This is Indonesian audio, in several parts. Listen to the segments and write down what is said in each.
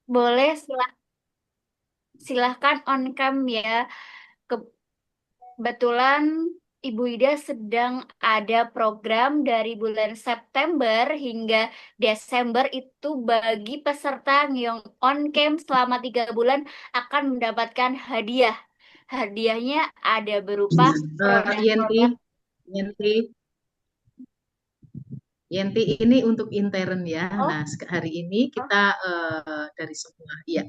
Boleh silahkan on cam ya. Kebetulan Ibu Ida sedang ada program dari bulan September hingga Desember itu bagi peserta yang on cam selama 3 bulan akan mendapatkan hadiah. Hadiahnya ada berupa Yenti, produk-produk. Yenti, Yenti ini untuk intern ya. Oh, Nah, hari ini kita dari semua, iya.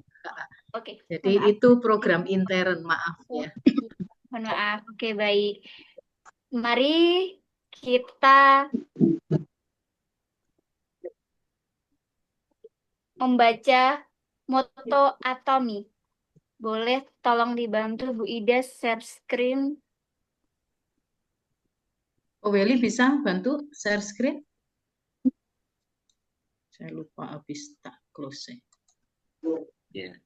oke. Jadi Mohon maaf. itu program intern, maaf ya. Mohon maaf. Oke, baik. Mari kita membaca moto atomi. Boleh tolong dibantu Bu Ida share screen. Oh, Welly bisa bantu share screen? Saya lupa habis tak close. Ya,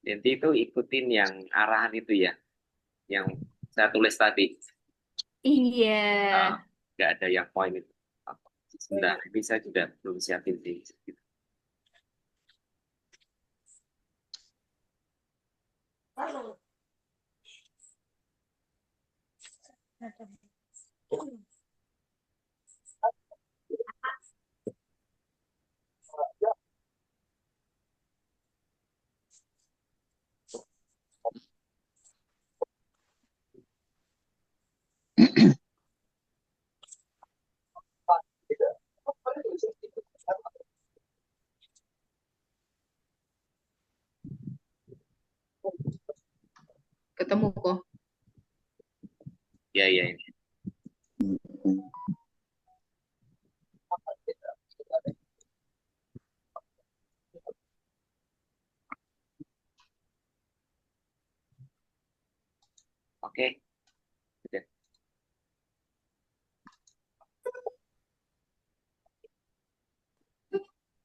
nanti itu ikutin yang arahan itu ya, yang saya tulis tadi. Iya. Nggak ada yang poin itu. Sebentar, ini saya juga belum siapin sih. Ketemu kok. Ya, ya, ini. Oke, udah.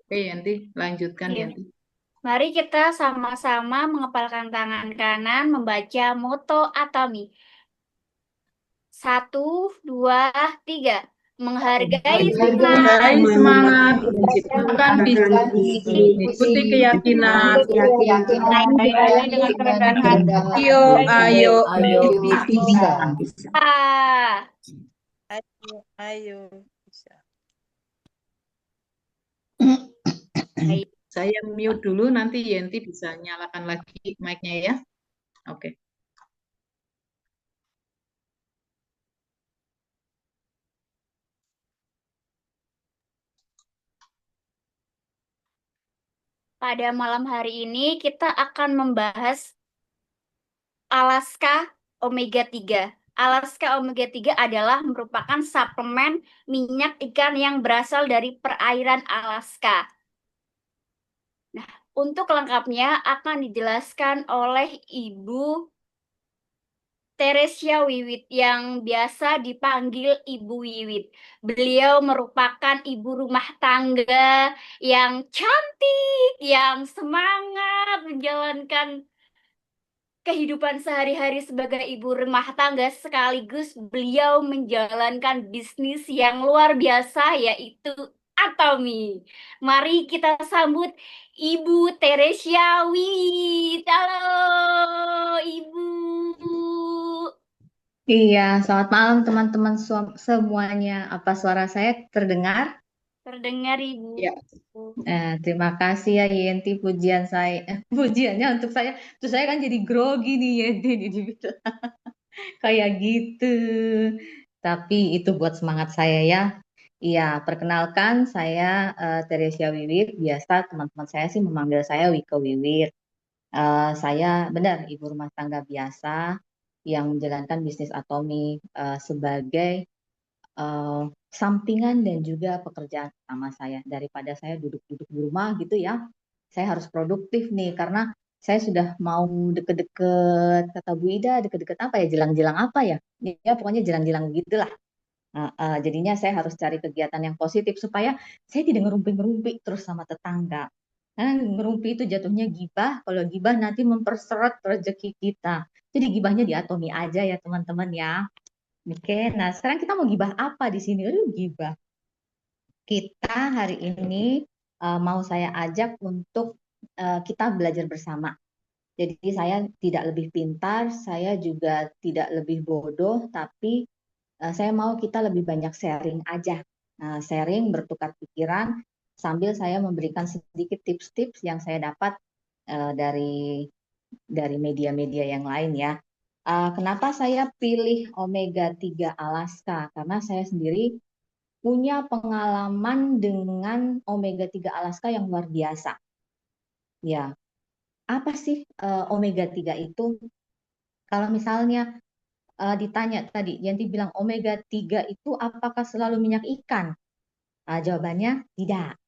Oke, Yanti, lanjutkan Oke. Yanti. Mari kita sama-sama mengepalkan tangan kanan membaca moto atomi. 1, 2, 3. Menghargai semangat. Menghargai semangat, menciptakan visi, ikuti keyakinan. Naik dengan kerendahan hati. Ayo, ayo, Ayo kita bisa. bisa. Ah, Ayo, bisa. baik. Saya mute dulu, nanti Yenti bisa nyalakan lagi mic-nya ya. Oke. Pada malam hari ini kita akan membahas Alaska Omega 3. Alaska Omega 3 adalah merupakan suplemen minyak ikan yang berasal dari perairan Alaska. Nah, untuk lengkapnya akan dijelaskan oleh Ibu Teresia Wiwit yang biasa dipanggil Ibu Wiwit. Beliau merupakan ibu rumah tangga yang cantik, yang semangat menjalankan kehidupan sehari-hari sebagai ibu rumah tangga sekaligus beliau menjalankan bisnis yang luar biasa yaitu Atomi. Mari kita sambut Ibu Teresia Wiwit. Halo, Ibu. Iya, selamat malam teman-teman semuanya. Apa suara saya terdengar? Terdengar, Ibu. Ya. Terima kasih ya Yenti pujian saya. Pujiannya untuk saya. Terus saya kan jadi grogi nih Yenti jadi kayak gitu. Tapi itu buat semangat saya ya. Iya, perkenalkan saya Teresia Wiwit. Biasa teman-teman saya sih memanggil saya Wiko Wiwit. Saya benar ibu rumah tangga biasa yang menjalankan bisnis Atomi sebagai eh, sampingan dan juga pekerjaan utama saya. Daripada saya duduk-duduk di rumah gitu ya, saya harus produktif nih karena saya sudah mau deket-deket, kata Bu Ida, deket-deket apa ya, jelang-jelang apa ya? Ya pokoknya jelang-jelang gitulah. Jadinya saya harus cari kegiatan yang positif supaya saya tidak ngerumpi-ngerumpi terus sama tetangga. Karena ngerumpi itu jatuhnya gibah, kalau gibah nanti memperseret rezeki kita. Jadi gibahnya diatomi aja ya teman-teman ya. Oke, nah sekarang kita mau gibah apa di sini? Aduh, gibah. Kita hari ini mau saya ajak untuk kita belajar bersama. Jadi saya tidak lebih pintar, saya juga tidak lebih bodoh, tapi saya mau kita lebih banyak sharing aja. Sharing, bertukar pikiran, sambil saya memberikan sedikit tips-tips yang saya dapat dari media-media yang lain ya. Kenapa saya pilih Omega 3 Alaska? Karena saya sendiri punya pengalaman dengan Omega 3 Alaska yang luar biasa. Ya, apa sih Omega 3 itu? Kalau misalnya ditanya tadi, Yanti bilang Omega 3 itu apakah selalu minyak ikan? Jawabannya tidak.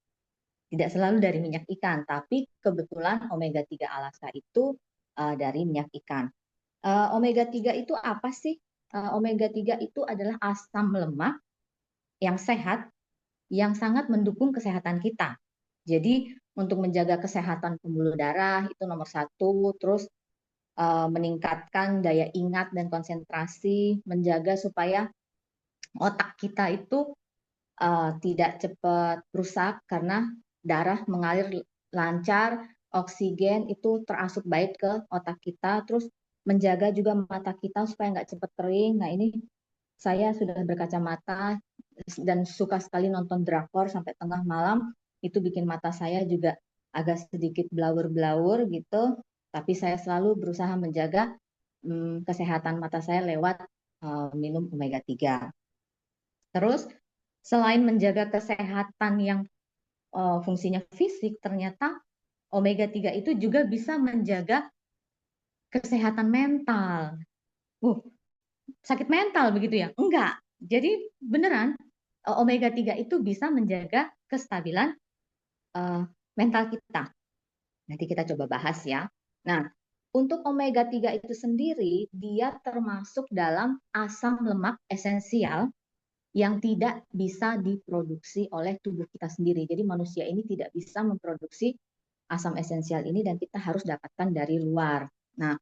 Tidak selalu dari minyak ikan, tapi kebetulan Omega 3 Alaska itu dari minyak ikan. Omega 3 itu apa sih? Omega 3 itu adalah asam lemak yang sehat, yang sangat mendukung kesehatan kita. Jadi untuk menjaga kesehatan pembuluh darah itu nomor satu, terus meningkatkan daya ingat dan konsentrasi, menjaga supaya otak kita itu tidak cepat rusak karena darah mengalir lancar, oksigen itu terasup baik ke otak kita, terus menjaga juga mata kita supaya nggak cepat kering. Nah ini saya sudah berkacamata dan suka sekali nonton drakor sampai tengah malam, itu bikin mata saya juga agak sedikit blawur-blawur gitu, tapi saya selalu berusaha menjaga kesehatan mata saya lewat minum omega 3. Terus selain menjaga kesehatan yang fungsinya fisik, ternyata omega 3 itu juga bisa menjaga kesehatan mental. Sakit mental begitu ya? Enggak. Jadi beneran omega 3 itu bisa menjaga kestabilan mental kita. Nanti kita coba bahas ya. Nah, untuk omega 3 itu sendiri, dia termasuk dalam asam lemak esensial yang tidak bisa diproduksi oleh tubuh kita sendiri. Jadi manusia ini tidak bisa memproduksi asam esensial ini dan kita harus dapatkan dari luar. Nah,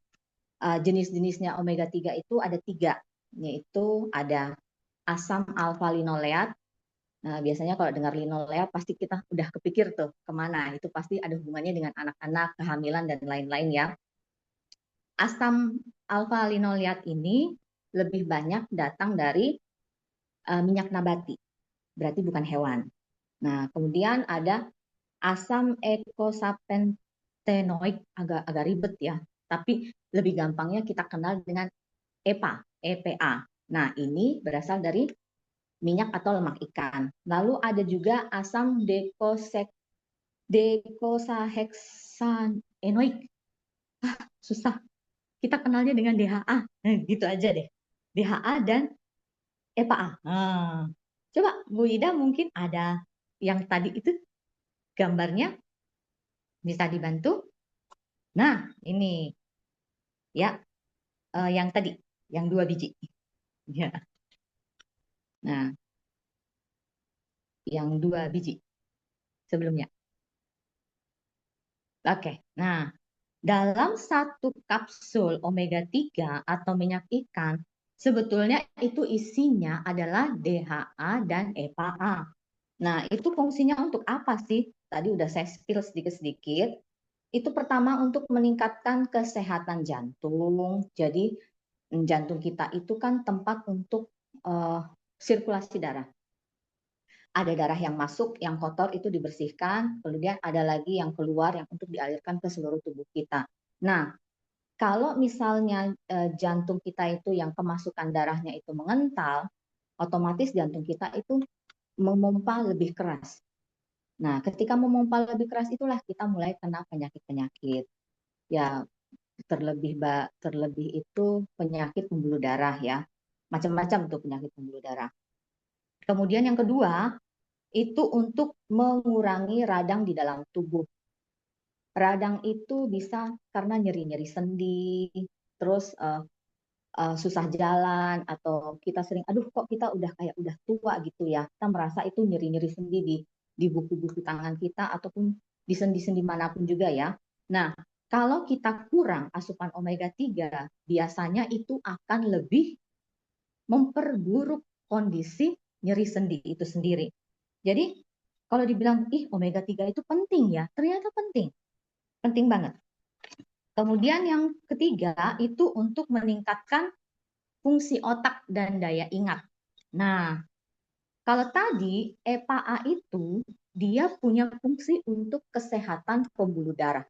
jenis-jenisnya omega 3 itu ada 3, yaitu ada asam alfa linoleat. Nah, biasanya kalau dengar linoleat pasti kita udah kepikir tuh kemana. Itu pasti ada hubungannya dengan anak-anak, kehamilan, dan lain-lain ya. Asam alfa linoleat ini lebih banyak datang dari minyak nabati, berarti bukan hewan. Nah, kemudian ada asam eicosapentaenoic, agak ribet ya, tapi lebih gampangnya kita kenal dengan EPA. Nah, ini berasal dari minyak atau lemak ikan. Lalu ada juga asam decosaheksanoic. Susah. Kita kenalnya dengan DHA. Gitu aja deh. DHA dan EPA. Coba Bu Ida mungkin ada yang tadi itu gambarnya bisa dibantu. Nah, ini ya yang tadi, yang 2 biji. Ya. Nah, yang 2 biji sebelumnya. Oke, nah dalam satu kapsul omega 3 atau minyak ikan, sebetulnya itu isinya adalah DHA dan EPA. Nah, itu fungsinya untuk apa sih? Tadi udah saya spill sedikit-sedikit. Itu pertama untuk meningkatkan kesehatan jantung. Jadi jantung kita itu kan tempat untuk sirkulasi darah. Ada darah yang masuk, yang kotor itu dibersihkan, kemudian ada lagi yang keluar yang untuk dialirkan ke seluruh tubuh kita. Nah, kalau misalnya jantung kita itu yang kemasukan darahnya itu mengental, otomatis jantung kita itu memompa lebih keras. Nah, ketika memompa lebih keras itulah kita mulai kena penyakit-penyakit. Ya, terlebih itu penyakit pembuluh darah ya. Macam-macam tuh penyakit pembuluh darah. Kemudian yang kedua, itu untuk mengurangi radang di dalam tubuh. Radang itu bisa karena nyeri-nyeri sendi, terus susah jalan, atau kita sering, aduh kok kita udah kayak udah tua gitu ya. Kita merasa itu nyeri-nyeri sendi di buku-buku tangan kita, ataupun di sendi-sendi manapun juga ya. Nah, kalau kita kurang asupan omega 3, biasanya itu akan lebih memperburuk kondisi nyeri sendi itu sendiri. Jadi Kalau dibilang, ih omega 3 itu penting ya, ternyata penting. Penting banget. Kemudian yang ketiga itu untuk meningkatkan fungsi otak dan daya ingat. Nah, kalau tadi EPA-A itu dia punya fungsi untuk kesehatan pembuluh darah.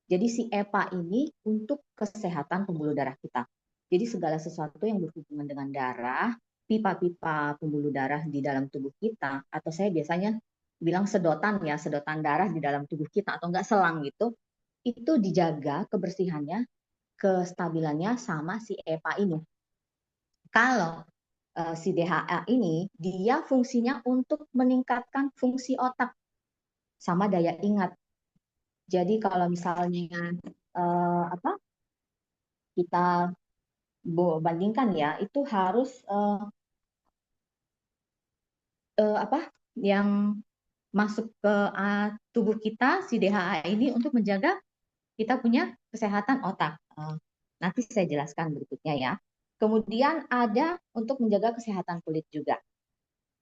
Jadi si EPA ini untuk kesehatan pembuluh darah kita. Jadi segala sesuatu yang berhubungan dengan darah, pipa-pipa pembuluh darah di dalam tubuh kita, atau saya biasanya bilang sedotan ya, sedotan darah di dalam tubuh kita, atau enggak selang gitu, itu dijaga kebersihannya, kestabilannya sama si EPA ini. Kalau si DHA ini, dia fungsinya untuk meningkatkan fungsi otak sama daya ingat. Jadi kalau misalnya apa kita bandingkan ya, itu harus apa yang masuk ke tubuh kita si DHA ini untuk menjaga kita punya kesehatan otak. Nanti saya jelaskan berikutnya ya. Kemudian ada untuk menjaga kesehatan kulit juga.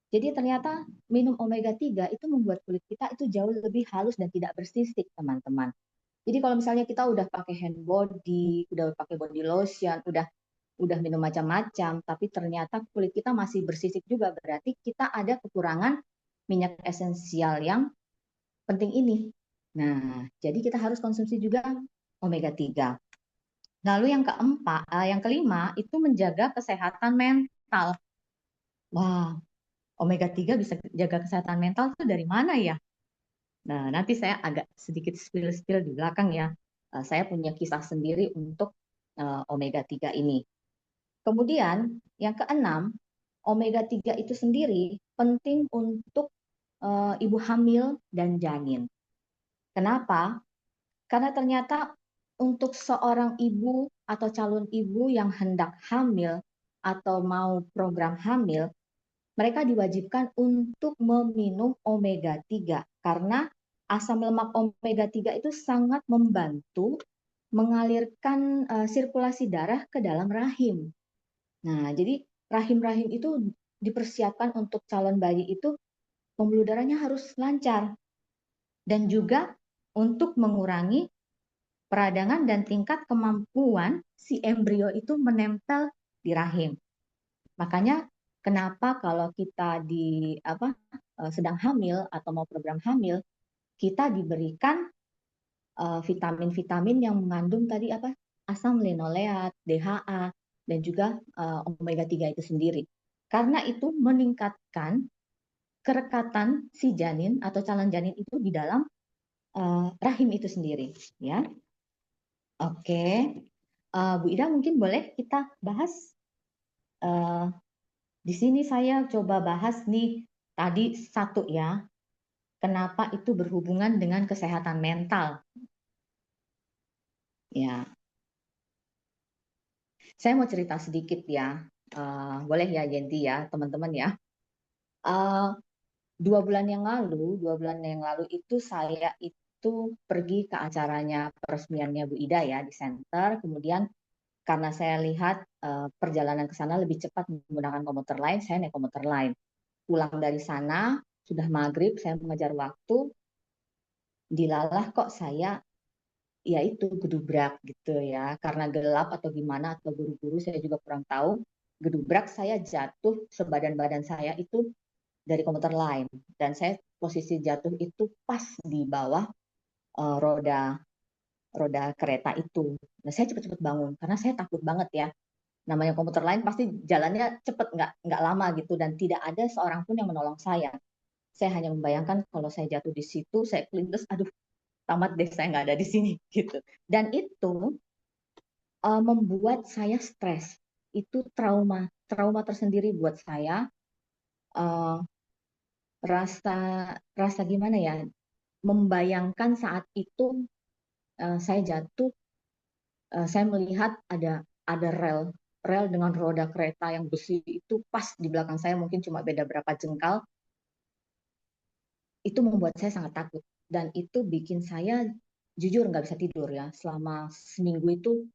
Jadi ternyata minum omega 3 itu membuat kulit kita itu jauh lebih halus dan tidak bersisik, teman-teman. Jadi kalau misalnya kita udah pakai hand body, udah pakai body lotion, udah minum macam-macam, tapi ternyata kulit kita masih bersisik juga, berarti kita ada kekurangan minyak esensial yang penting ini. Nah, jadi kita harus konsumsi juga omega 3. Lalu yang kelima itu menjaga kesehatan mental. Wah, omega 3 bisa jaga kesehatan mental itu dari mana ya? Nah, nanti saya agak sedikit spill-spill di belakang ya. Saya punya kisah sendiri untuk omega 3 ini. Kemudian yang keenam, omega 3 itu sendiri penting untuk ibu hamil dan janin. Kenapa? Karena ternyata untuk seorang ibu atau calon ibu yang hendak hamil atau mau program hamil, mereka diwajibkan untuk meminum omega 3 karena asam lemak omega 3 itu sangat membantu mengalirkan sirkulasi darah ke dalam rahim. Nah, jadi rahim-rahim itu dipersiapkan untuk calon bayi itu pembuluh darahnya harus lancar dan juga untuk mengurangi peradangan dan tingkat kemampuan si embrio itu menempel di rahim. Makanya kenapa kalau kita sedang hamil atau mau program hamil, kita diberikan vitamin-vitamin yang mengandung tadi asam linoleat, DHA dan juga omega 3 itu sendiri. Karena itu meningkatkan kerekatan si janin atau calon janin itu di dalam rahim itu sendiri, ya. Oke, Bu Ida mungkin boleh kita bahas. Di sini saya coba bahas nih tadi satu ya, kenapa itu berhubungan dengan kesehatan mental. Ya, saya mau cerita sedikit ya, boleh ya Yenti ya teman-teman ya. 2 bulan yang lalu itu saya itu pergi ke acaranya peresmiannya Bu Ida ya di center. Kemudian karena saya lihat perjalanan ke sana lebih cepat menggunakan komuter lain, saya naik komuter lain. Pulang dari sana sudah maghrib, saya mengejar waktu, dilalah kok saya ya itu gedubrak gitu ya, karena gelap atau gimana atau buru-buru saya juga kurang tahu. Gedubrak saya jatuh, sebadan-badan saya itu dari komuter lain dan saya posisi jatuh itu pas di bawah roda kereta itu. Nah, saya cepat-cepat bangun karena saya takut banget ya. Namanya komuter lain pasti jalannya cepat, nggak lama gitu dan tidak ada seorang pun yang menolong saya. Saya hanya membayangkan kalau saya jatuh di situ, saya kelindes, aduh tamat deh saya nggak ada di sini gitu. Dan itu membuat saya stres. Itu trauma tersendiri buat saya. Rasa gimana ya? Membayangkan saat itu saya jatuh, saya melihat ada rel dengan roda kereta yang besi itu pas di belakang saya, mungkin cuma beda berapa jengkal. Itu membuat saya sangat takut dan itu bikin saya jujur nggak bisa tidur ya selama seminggu itu,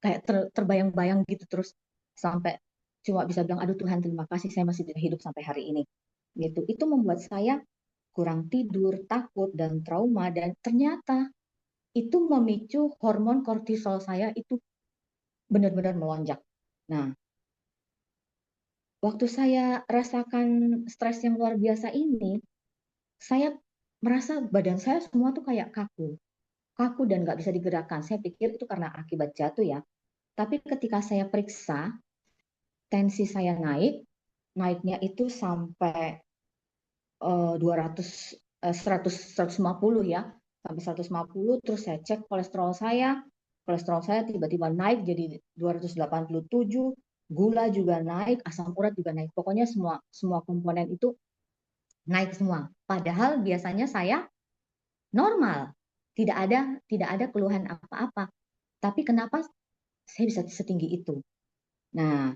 kayak terbayang-bayang gitu terus sampai cuma bisa bilang aduh Tuhan terima kasih saya masih hidup sampai hari ini gitu. Itu membuat saya kurang tidur, takut, dan trauma, dan ternyata itu memicu hormon kortisol saya itu benar-benar melonjak. Nah, waktu saya rasakan stres yang luar biasa ini, saya merasa badan saya semua tuh kayak kaku dan nggak bisa digerakkan. Saya pikir itu karena akibat jatuh ya. Tapi ketika saya periksa, tensi saya naiknya itu sampai 200, 100, 150 ya, sampai 150. Terus saya cek kolesterol saya tiba-tiba naik jadi 287, gula juga naik, asam urat juga naik. Pokoknya semua komponen itu naik semua. Padahal biasanya saya normal, tidak ada keluhan apa-apa. Tapi kenapa saya bisa setinggi itu? Nah,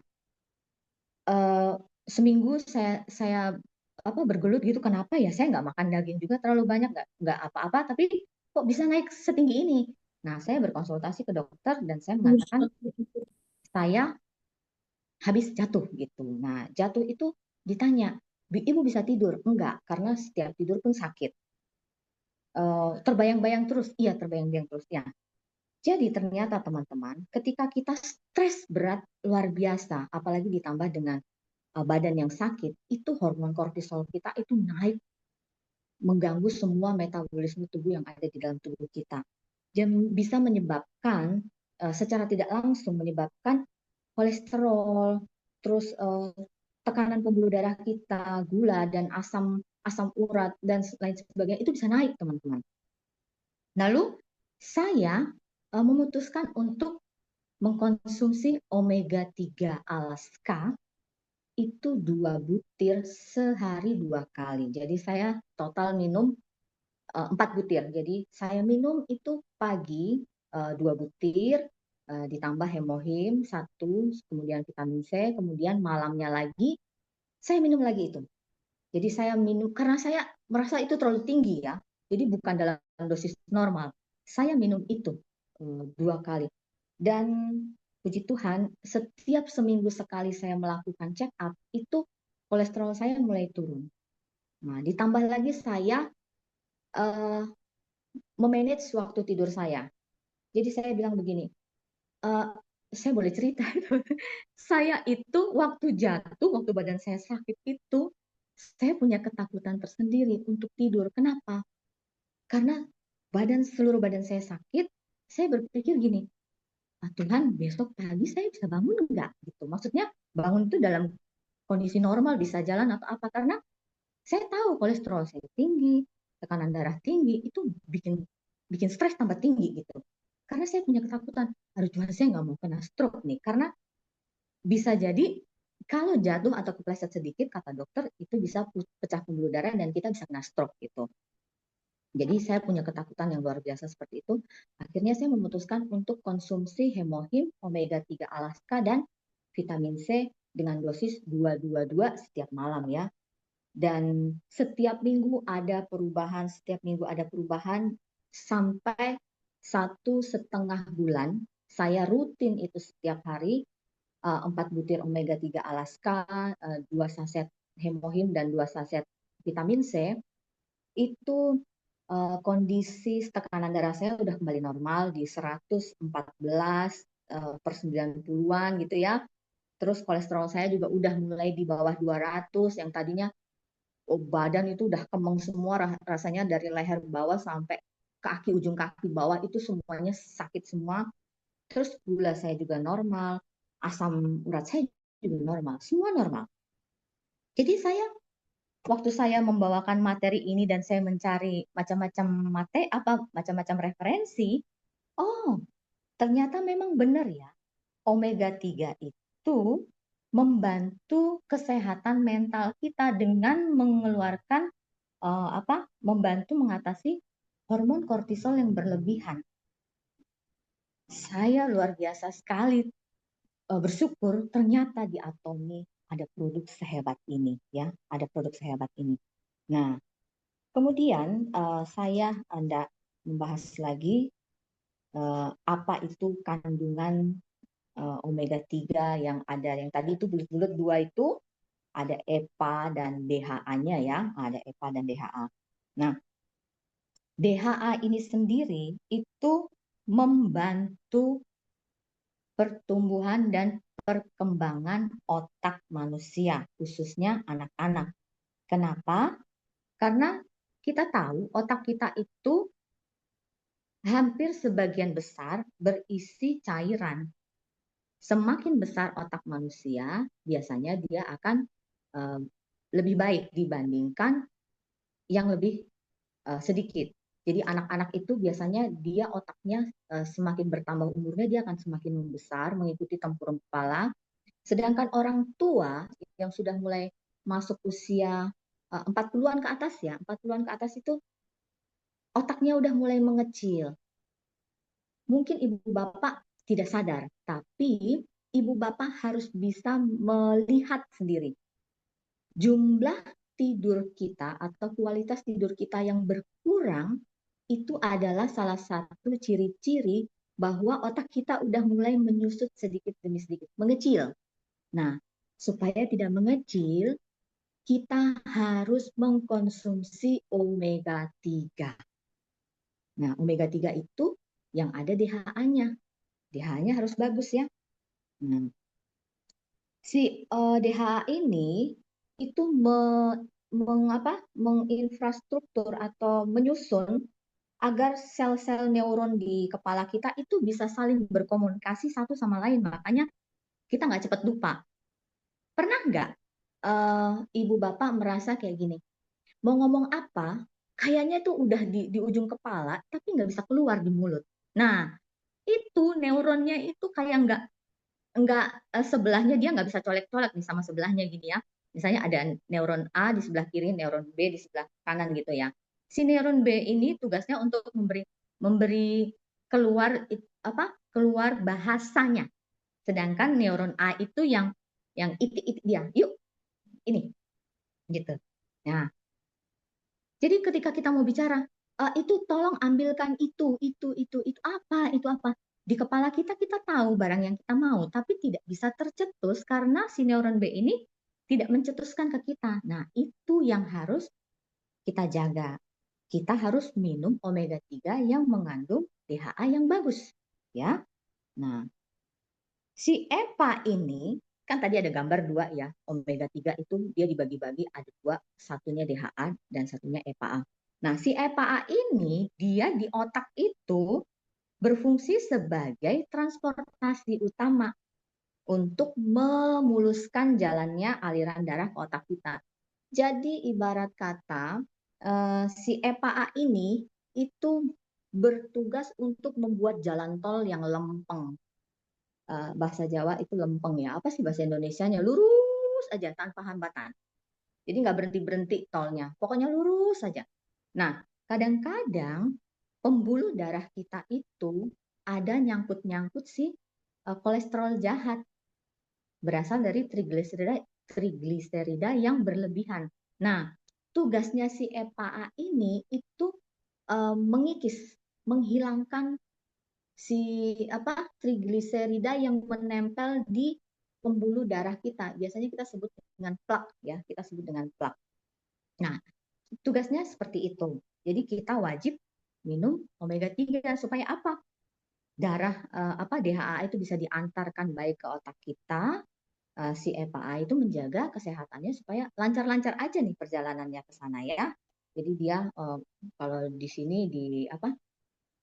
seminggu saya bergelut gitu, kenapa ya saya nggak makan daging juga terlalu banyak, nggak apa-apa, tapi kok bisa naik setinggi ini? Nah, saya berkonsultasi ke dokter dan saya mengatakan saya habis jatuh gitu. Nah, jatuh itu ditanya, ibu bisa tidur? Enggak, karena setiap tidur pun sakit. Terbayang-bayang terus, iya terbayang-bayang terus ya. Jadi ternyata teman-teman, ketika kita stres berat luar biasa, apalagi ditambah dengan badan yang sakit, itu hormon kortisol kita itu naik, mengganggu semua metabolisme tubuh yang ada di dalam tubuh kita. Dan bisa menyebabkan, secara tidak langsung menyebabkan kolesterol, terus tekanan pembuluh darah kita, gula, dan asam urat, dan lain sebagainya, itu bisa naik teman-teman. Lalu saya memutuskan untuk mengkonsumsi omega 3 Alaska itu 2 butir sehari 2 kali. Jadi saya total minum 4 butir. Jadi saya minum itu pagi 2 butir, ditambah hemohim 1, kemudian vitamin C, kemudian malamnya lagi saya minum lagi itu. Jadi saya minum karena saya merasa itu terlalu tinggi ya. Jadi bukan dalam dosis normal. Saya minum itu 2 kali. Dan puji Tuhan, setiap seminggu sekali saya melakukan check up, itu kolesterol saya mulai turun. Nah, ditambah lagi saya memanage waktu tidur saya. Jadi saya bilang begini, saya boleh cerita itu. Saya itu waktu jatuh, waktu badan saya sakit itu, saya punya ketakutan tersendiri untuk tidur. Kenapa? Karena seluruh badan saya sakit, saya berpikir gini, Tuhan besok pagi saya bisa bangun enggak? Gitu. Maksudnya bangun itu dalam kondisi normal, bisa jalan atau apa. Karena saya tahu kolesterol saya tinggi, tekanan darah tinggi, itu bikin stres tambah tinggi gitu. Karena saya punya ketakutan, aduh Tuhan saya nggak mau kena stroke nih. Karena bisa jadi kalau jatuh atau kepleset sedikit, kata dokter, itu bisa pecah pembuluh darah dan kita bisa kena stroke gitu. Jadi saya punya ketakutan yang luar biasa seperti itu. Akhirnya saya memutuskan untuk konsumsi hemohim, omega 3 Alaska, dan vitamin C dengan dosis 222 setiap malam ya. Dan setiap minggu ada perubahan, sampai 1,5 bulan. Saya rutin itu setiap hari, 4 butir omega 3 Alaska, 2 saset hemohim, dan 2 saset vitamin C. Itu kondisi tekanan darah saya udah kembali normal di 114 per 90-an gitu ya. Terus kolesterol saya juga udah mulai di bawah 200, yang tadinya badan itu udah kemeng semua, rasanya dari leher bawah sampai kaki, ujung kaki bawah itu semuanya sakit semua. Terus gula saya juga normal, asam urat saya juga normal, semua normal. Jadi waktu saya membawakan materi ini dan saya mencari macam-macam referensi, oh, ternyata memang benar ya. Omega 3 itu membantu kesehatan mental kita dengan mengeluarkan membantu mengatasi hormon kortisol yang berlebihan. Saya luar biasa sekali bersyukur ternyata di Atomi ada produk sehebat ini ya, ada produk sehebat ini. Nah, kemudian saya hendak membahas lagi apa itu kandungan omega 3 yang ada, yang tadi itu bulat-bulat 2 itu ada EPA dan DHA-nya ya, ada EPA dan DHA. Nah, DHA ini sendiri itu membantu pertumbuhan dan perkembangan otak manusia, khususnya anak-anak. Kenapa? Karena kita tahu otak kita itu hampir sebagian besar berisi cairan. Semakin besar otak manusia, biasanya dia akan eh, lebih baik dibandingkan yang lebih sedikit. Jadi anak-anak itu biasanya dia otaknya semakin bertambah umurnya dia akan semakin membesar mengikuti tempurung kepala. Sedangkan orang tua yang sudah mulai masuk usia 40-an ke atas ya, 40-an ke atas itu otaknya udah mulai mengecil. Mungkin ibu bapak tidak sadar, tapi ibu bapak harus bisa melihat sendiri jumlah tidur kita atau kualitas tidur kita yang berkurang itu adalah salah satu ciri-ciri bahwa otak kita udah mulai menyusut sedikit demi sedikit, mengecil. Nah, supaya tidak mengecil, kita harus mengkonsumsi omega 3. Nah, omega 3 itu yang ada DHA-nya. DHA-nya harus bagus ya. Nah, si DHA ini itu menginfrastruktur atau menyusun agar sel-sel neuron di kepala kita itu bisa saling berkomunikasi satu sama lain. Makanya kita nggak cepat lupa. Pernah nggak ibu bapak merasa kayak gini, mau ngomong apa, kayaknya tuh udah di ujung kepala, tapi nggak bisa keluar di mulut. Nah, itu neuronnya itu kayak nggak sebelahnya dia nggak bisa colek-colek nih sama sebelahnya gini ya. Misalnya ada neuron A di sebelah kiri, neuron B di sebelah kanan gitu ya. Si neuron B ini tugasnya untuk memberi keluar keluar bahasanya. Sedangkan neuron A itu yang itik-itik dia. Yuk, ini gitu. Nah, jadi ketika kita mau bicara, itu tolong ambilkan itu apa, itu apa. Di kepala kita tahu barang yang kita mau, tapi tidak bisa tercetus karena si neuron B ini tidak mencetuskan ke kita. Nah, itu yang harus kita jaga. Kita harus minum omega 3 yang mengandung DHA yang bagus, ya. Nah, si EPA ini kan tadi ada gambar dua ya, omega 3 itu dia dibagi-bagi ada dua, satunya DHA dan satunya EPA. Nah, si EPA ini dia di otak itu berfungsi sebagai transportasi utama untuk memuluskan jalannya aliran darah ke otak kita. Jadi ibarat kata si EPA ini itu bertugas untuk membuat jalan tol yang lempeng. Bahasa Jawa itu lempeng ya. Apa sih bahasa Indonesianya? Lurus aja tanpa hambatan. Jadi nggak berhenti-berhenti tolnya. Pokoknya lurus saja. Nah, kadang-kadang pembuluh darah kita itu ada nyangkut-nyangkut si kolesterol jahat berasal dari trigliserida yang berlebihan. Nah, tugasnya si EPA ini itu mengikis, menghilangkan si trigliserida yang menempel di pembuluh darah kita. Biasanya kita sebut dengan plak ya, kita sebut dengan plak. Nah, tugasnya seperti itu. Jadi kita wajib minum omega 3 supaya apa? Darah DHA itu bisa diantarkan baik ke otak kita. Si EPA itu menjaga kesehatannya supaya lancar-lancar aja nih perjalanannya ke sana ya. Jadi dia kalau di sini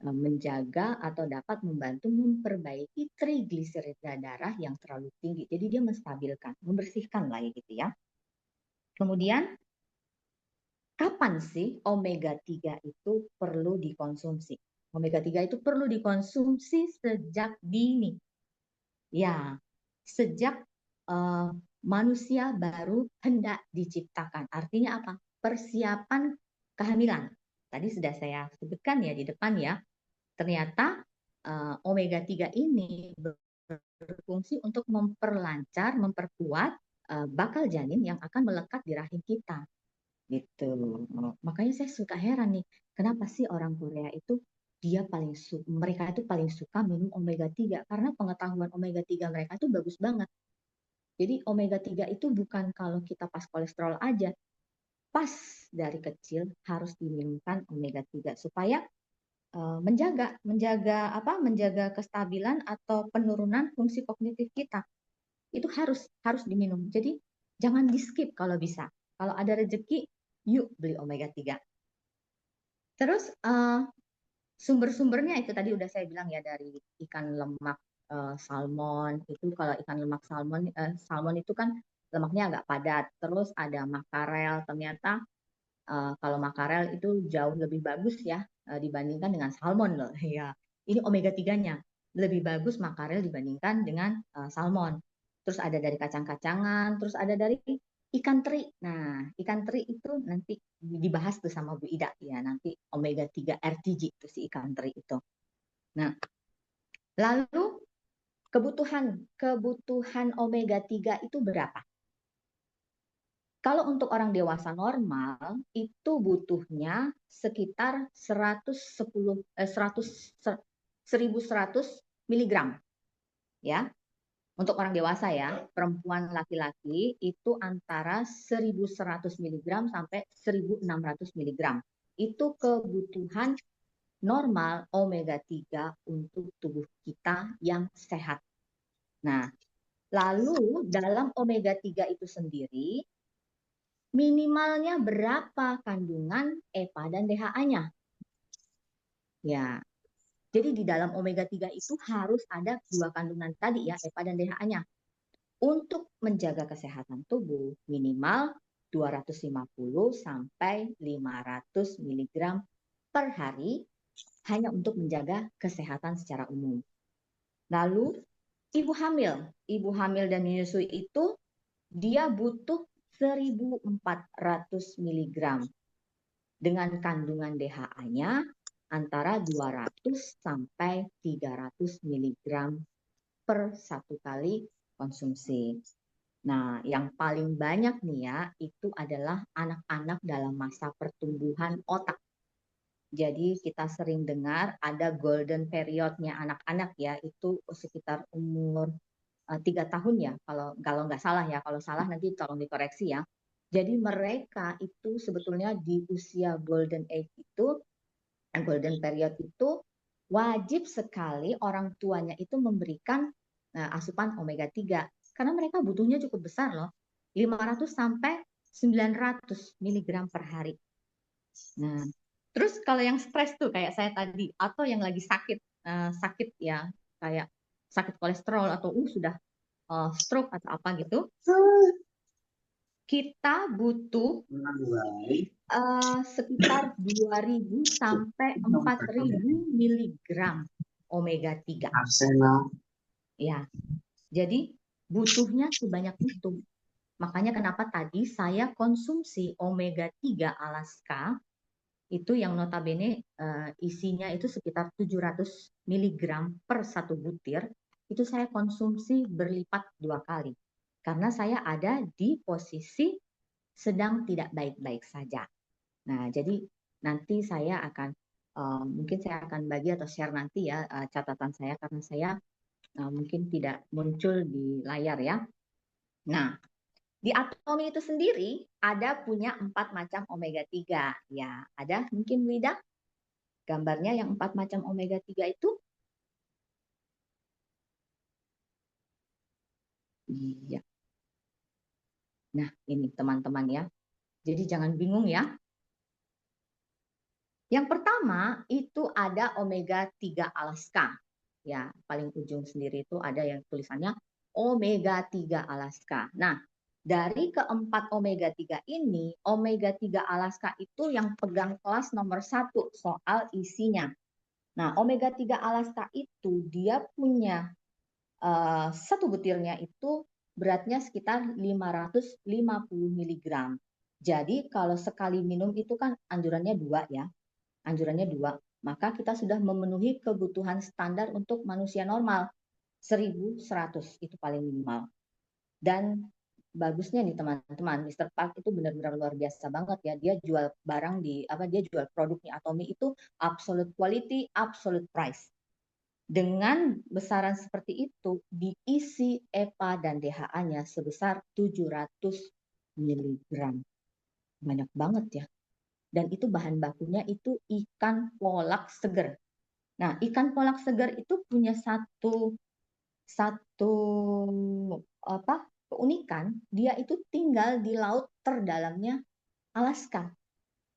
menjaga atau dapat membantu memperbaiki trigliserida darah yang terlalu tinggi. Jadi dia menstabilkan, membersihkan lah ya gitu ya. Kemudian kapan sih omega 3 itu perlu dikonsumsi? Omega 3 itu perlu dikonsumsi sejak dini. Ya, sejak manusia baru hendak diciptakan. Artinya apa? Persiapan kehamilan. Tadi sudah saya sebutkan ya di depan ya. Ternyata omega 3 ini berfungsi untuk memperlancar, memperkuat bakal janin yang akan melekat di rahim kita. Gitu. Makanya saya suka heran nih, kenapa sih orang Korea itu mereka itu paling suka minum omega 3 karena pengetahuan omega 3 mereka itu bagus banget. Jadi omega 3 itu bukan kalau kita pas kolesterol aja. pas dari kecil harus diminumkan omega 3 supaya menjaga kestabilan atau penurunan fungsi kognitif kita. Itu harus diminum. Jadi jangan di-skip kalau bisa. Kalau ada rezeki, yuk beli omega 3. Terus sumber-sumbernya itu tadi udah saya bilang ya, dari ikan lemak salmon. Itu kalau ikan lemak salmon itu kan lemaknya agak padat. Terus ada makarel, ternyata kalau makarel itu jauh lebih bagus ya dibandingkan dengan salmon loh. Ya, ini omega 3-nya lebih bagus makarel dibandingkan dengan salmon. Terus ada dari kacang-kacangan, terus ada dari ikan teri. Nah, ikan teri itu nanti dibahas tuh sama Bu Ida ya, nanti omega 3 RTG itu si ikan teri itu. Nah, lalu kebutuhan omega 3 itu berapa? Kalau untuk orang dewasa normal itu butuhnya sekitar 1100 miligram ya. Untuk orang dewasa ya, perempuan laki-laki itu antara 1100 miligram sampai 1600 miligram. Itu kebutuhan normal omega 3 untuk tubuh kita yang sehat. Nah, lalu dalam omega 3 itu sendiri minimalnya berapa kandungan EPA dan DHA-nya? Ya. Jadi di dalam omega 3 itu harus ada 2 kandungan tadi ya, EPA dan DHA-nya. Untuk menjaga kesehatan tubuh minimal 250 sampai 500 mg per hari hanya untuk menjaga kesehatan secara umum. Lalu ibu hamil dan menyusui itu dia butuh 1400 mg dengan kandungan DHA-nya antara 200 sampai 300 mg per satu kali konsumsi. Nah, yang paling banyak nih ya, itu adalah anak-anak dalam masa pertumbuhan otak. Jadi kita sering dengar ada golden periodnya anak-anak ya, itu sekitar umur 3 tahun ya, kalau nggak salah ya, kalau salah nanti tolong dikoreksi ya. Jadi mereka itu sebetulnya di usia golden age itu, golden period itu wajib sekali orang tuanya itu memberikan asupan omega 3 karena mereka butuhnya cukup besar loh, 500 sampai 900 mg per hari. Nah, terus kalau yang stres tuh kayak saya tadi atau yang lagi sakit ya, kayak sakit kolesterol atau sudah stroke atau apa gitu, kita butuh sekitar 2000 sampai 4000 mg omega 3. Ya. Jadi butuhnya sebanyak itu. Makanya kenapa tadi saya konsumsi omega 3 Alaska itu yang notabene isinya itu sekitar 700 mg per satu butir, itu saya konsumsi berlipat 2 kali. Karena saya ada di posisi sedang tidak baik-baik saja. Nah, jadi nanti saya akan mungkin saya akan bagi atau share nanti ya catatan saya karena saya mungkin tidak muncul di layar ya. Nah, di Atomi itu sendiri ada punya 4 macam omega 3 ya. Ada mungkin Wida gambarnya yang 4 macam omega 3 itu? Iya. Nah, ini teman-teman ya. Jadi jangan bingung ya. Yang pertama itu ada omega 3 Alaska. Ya, paling ujung sendiri itu ada yang tulisannya omega 3 Alaska. Nah, dari keempat omega 3 ini, omega 3 Alaska itu yang pegang kelas nomor 1 soal isinya. Nah, omega 3 Alaska itu dia punya satu butirnya itu beratnya sekitar 550 mg. Jadi kalau sekali minum itu kan anjurannya 2 ya. Anjurannya 2. Maka kita sudah memenuhi kebutuhan standar untuk manusia normal. 1100 itu paling minimal. Dan bagusnya nih teman-teman, Mr. Park itu benar-benar luar biasa banget ya. Dia jual barang dia jual produknya Atomi itu absolute quality, absolute price. Dengan besaran seperti itu diisi EPA dan DHA-nya sebesar 700 mg. banyak banget ya. Dan itu bahan bakunya itu ikan polak seger. Nah, ikan polak seger itu punya satu satu apa keunikan, dia itu tinggal di laut terdalamnya Alaska.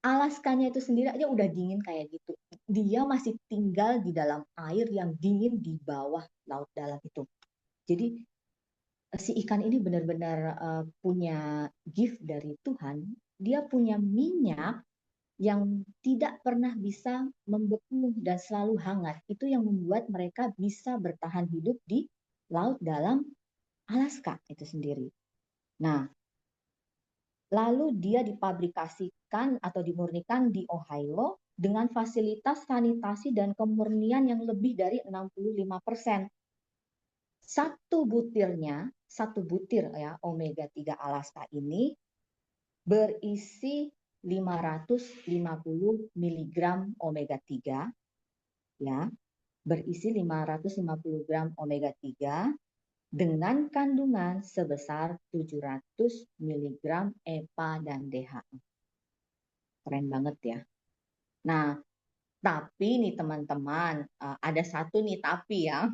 Alaskanya itu sendiri aja udah dingin kayak gitu. Dia masih tinggal di dalam air yang dingin di bawah laut dalam itu. Jadi si ikan ini benar-benar punya gift dari Tuhan. Dia punya minyak yang tidak pernah bisa membeku dan selalu hangat. Itu yang membuat mereka bisa bertahan hidup di laut dalam Alaska itu sendiri. Nah, lalu dia dipabrikasikan atau dimurnikan di Ohio dengan fasilitas sanitasi dan kemurnian yang lebih dari 65%. Satu butir ya omega 3 Alaska ini berisi 550 mg omega 3 ya, berisi 550 gram omega 3 dengan kandungan sebesar 700 mg EPA dan DHA. Keren banget ya. Nah, tapi nih teman-teman, ada satu nih tapi ya.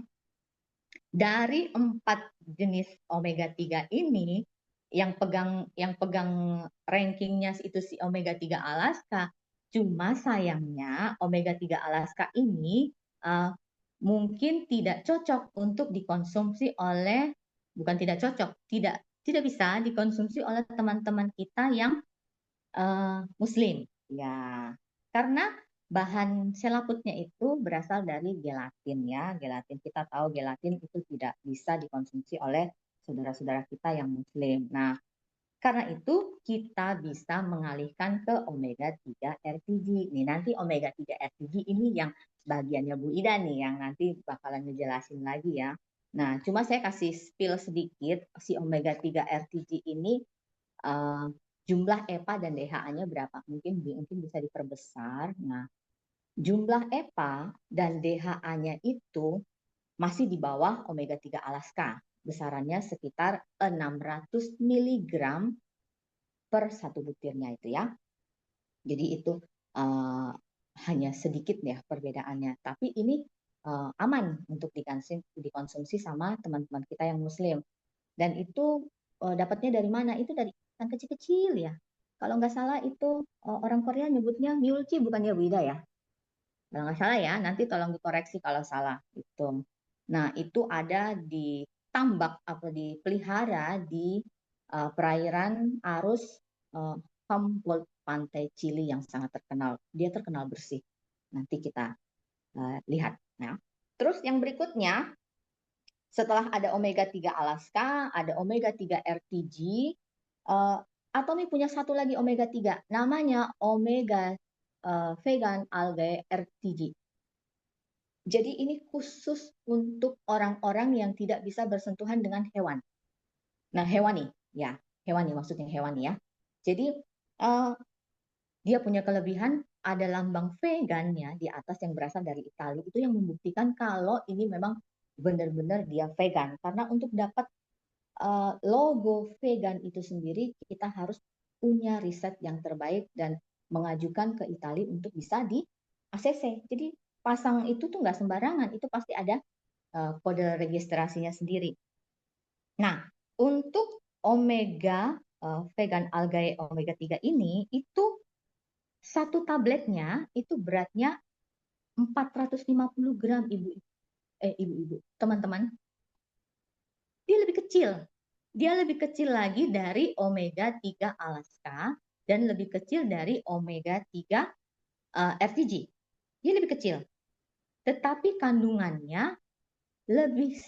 Dari 4 jenis omega 3 ini yang pegang rankingnya itu si omega 3 Alaska. Cuma sayangnya omega 3 Alaska ini uh, mungkin tidak cocok untuk dikonsumsi oleh, bukan tidak cocok, tidak bisa dikonsumsi oleh teman-teman kita yang Muslim. Ya, karena bahan selaputnya itu berasal dari gelatin ya. Gelatin, kita tahu gelatin itu tidak bisa dikonsumsi oleh saudara-saudara kita yang Muslim. Nah, karena itu kita bisa mengalihkan ke omega 3 RTG. Nih nanti omega 3 RTG ini yang bagiannya Bu Ida nih yang nanti bakalan ngejelasin lagi ya. Nah, cuma saya kasih spill sedikit si omega 3 RTG ini uh, jumlah EPA dan DHA-nya berapa? Mungkin bisa diperbesar. Nah, jumlah EPA dan DHA-nya itu masih di bawah omega 3 Alaska. Besarannya sekitar 600 mg per satu butirnya itu ya. Jadi itu uh, hanya sedikit ya perbedaannya. Tapi ini aman untuk dikonsumsi sama teman-teman kita yang Muslim. Dan itu dapatnya dari mana? Itu dari ikan kecil-kecil ya. Kalau nggak salah itu orang Korea nyebutnya myulchi bukan ya Bu Ida ya? Kalau nggak salah ya, nanti tolong dikoreksi kalau salah. Itu. Nah, itu ada di tambak atau dipelihara di perairan arus Humboldt Pantai Chili yang sangat terkenal. Dia terkenal bersih. Nanti kita lihat. Ya. Terus yang berikutnya, setelah ada omega 3 Alaska, ada omega 3 RTG, Atomy punya satu lagi omega 3, namanya omega vegan algae RTG. Jadi ini khusus untuk orang-orang yang tidak bisa bersentuhan dengan hewan. Nah, hewani maksudnya hewani ya. Jadi dia punya kelebihan, ada lambang vegannya di atas yang berasal dari Italia, itu yang membuktikan kalau ini memang benar-benar dia vegan. Karena untuk dapat logo vegan itu sendiri, kita harus punya riset yang terbaik dan mengajukan ke Italia untuk bisa di ACC. Jadi pasang itu tuh nggak sembarangan, itu pasti ada kode registrasinya sendiri. Nah, untuk omega vegan algae omega 3 ini, itu satu tabletnya itu beratnya 450 gram ibu-ibu, teman-teman. Dia lebih kecil. Dia lebih kecil lagi dari omega 3 Alaska dan lebih kecil dari omega 3 RTG. Dia lebih kecil. Tetapi kandungannya lebih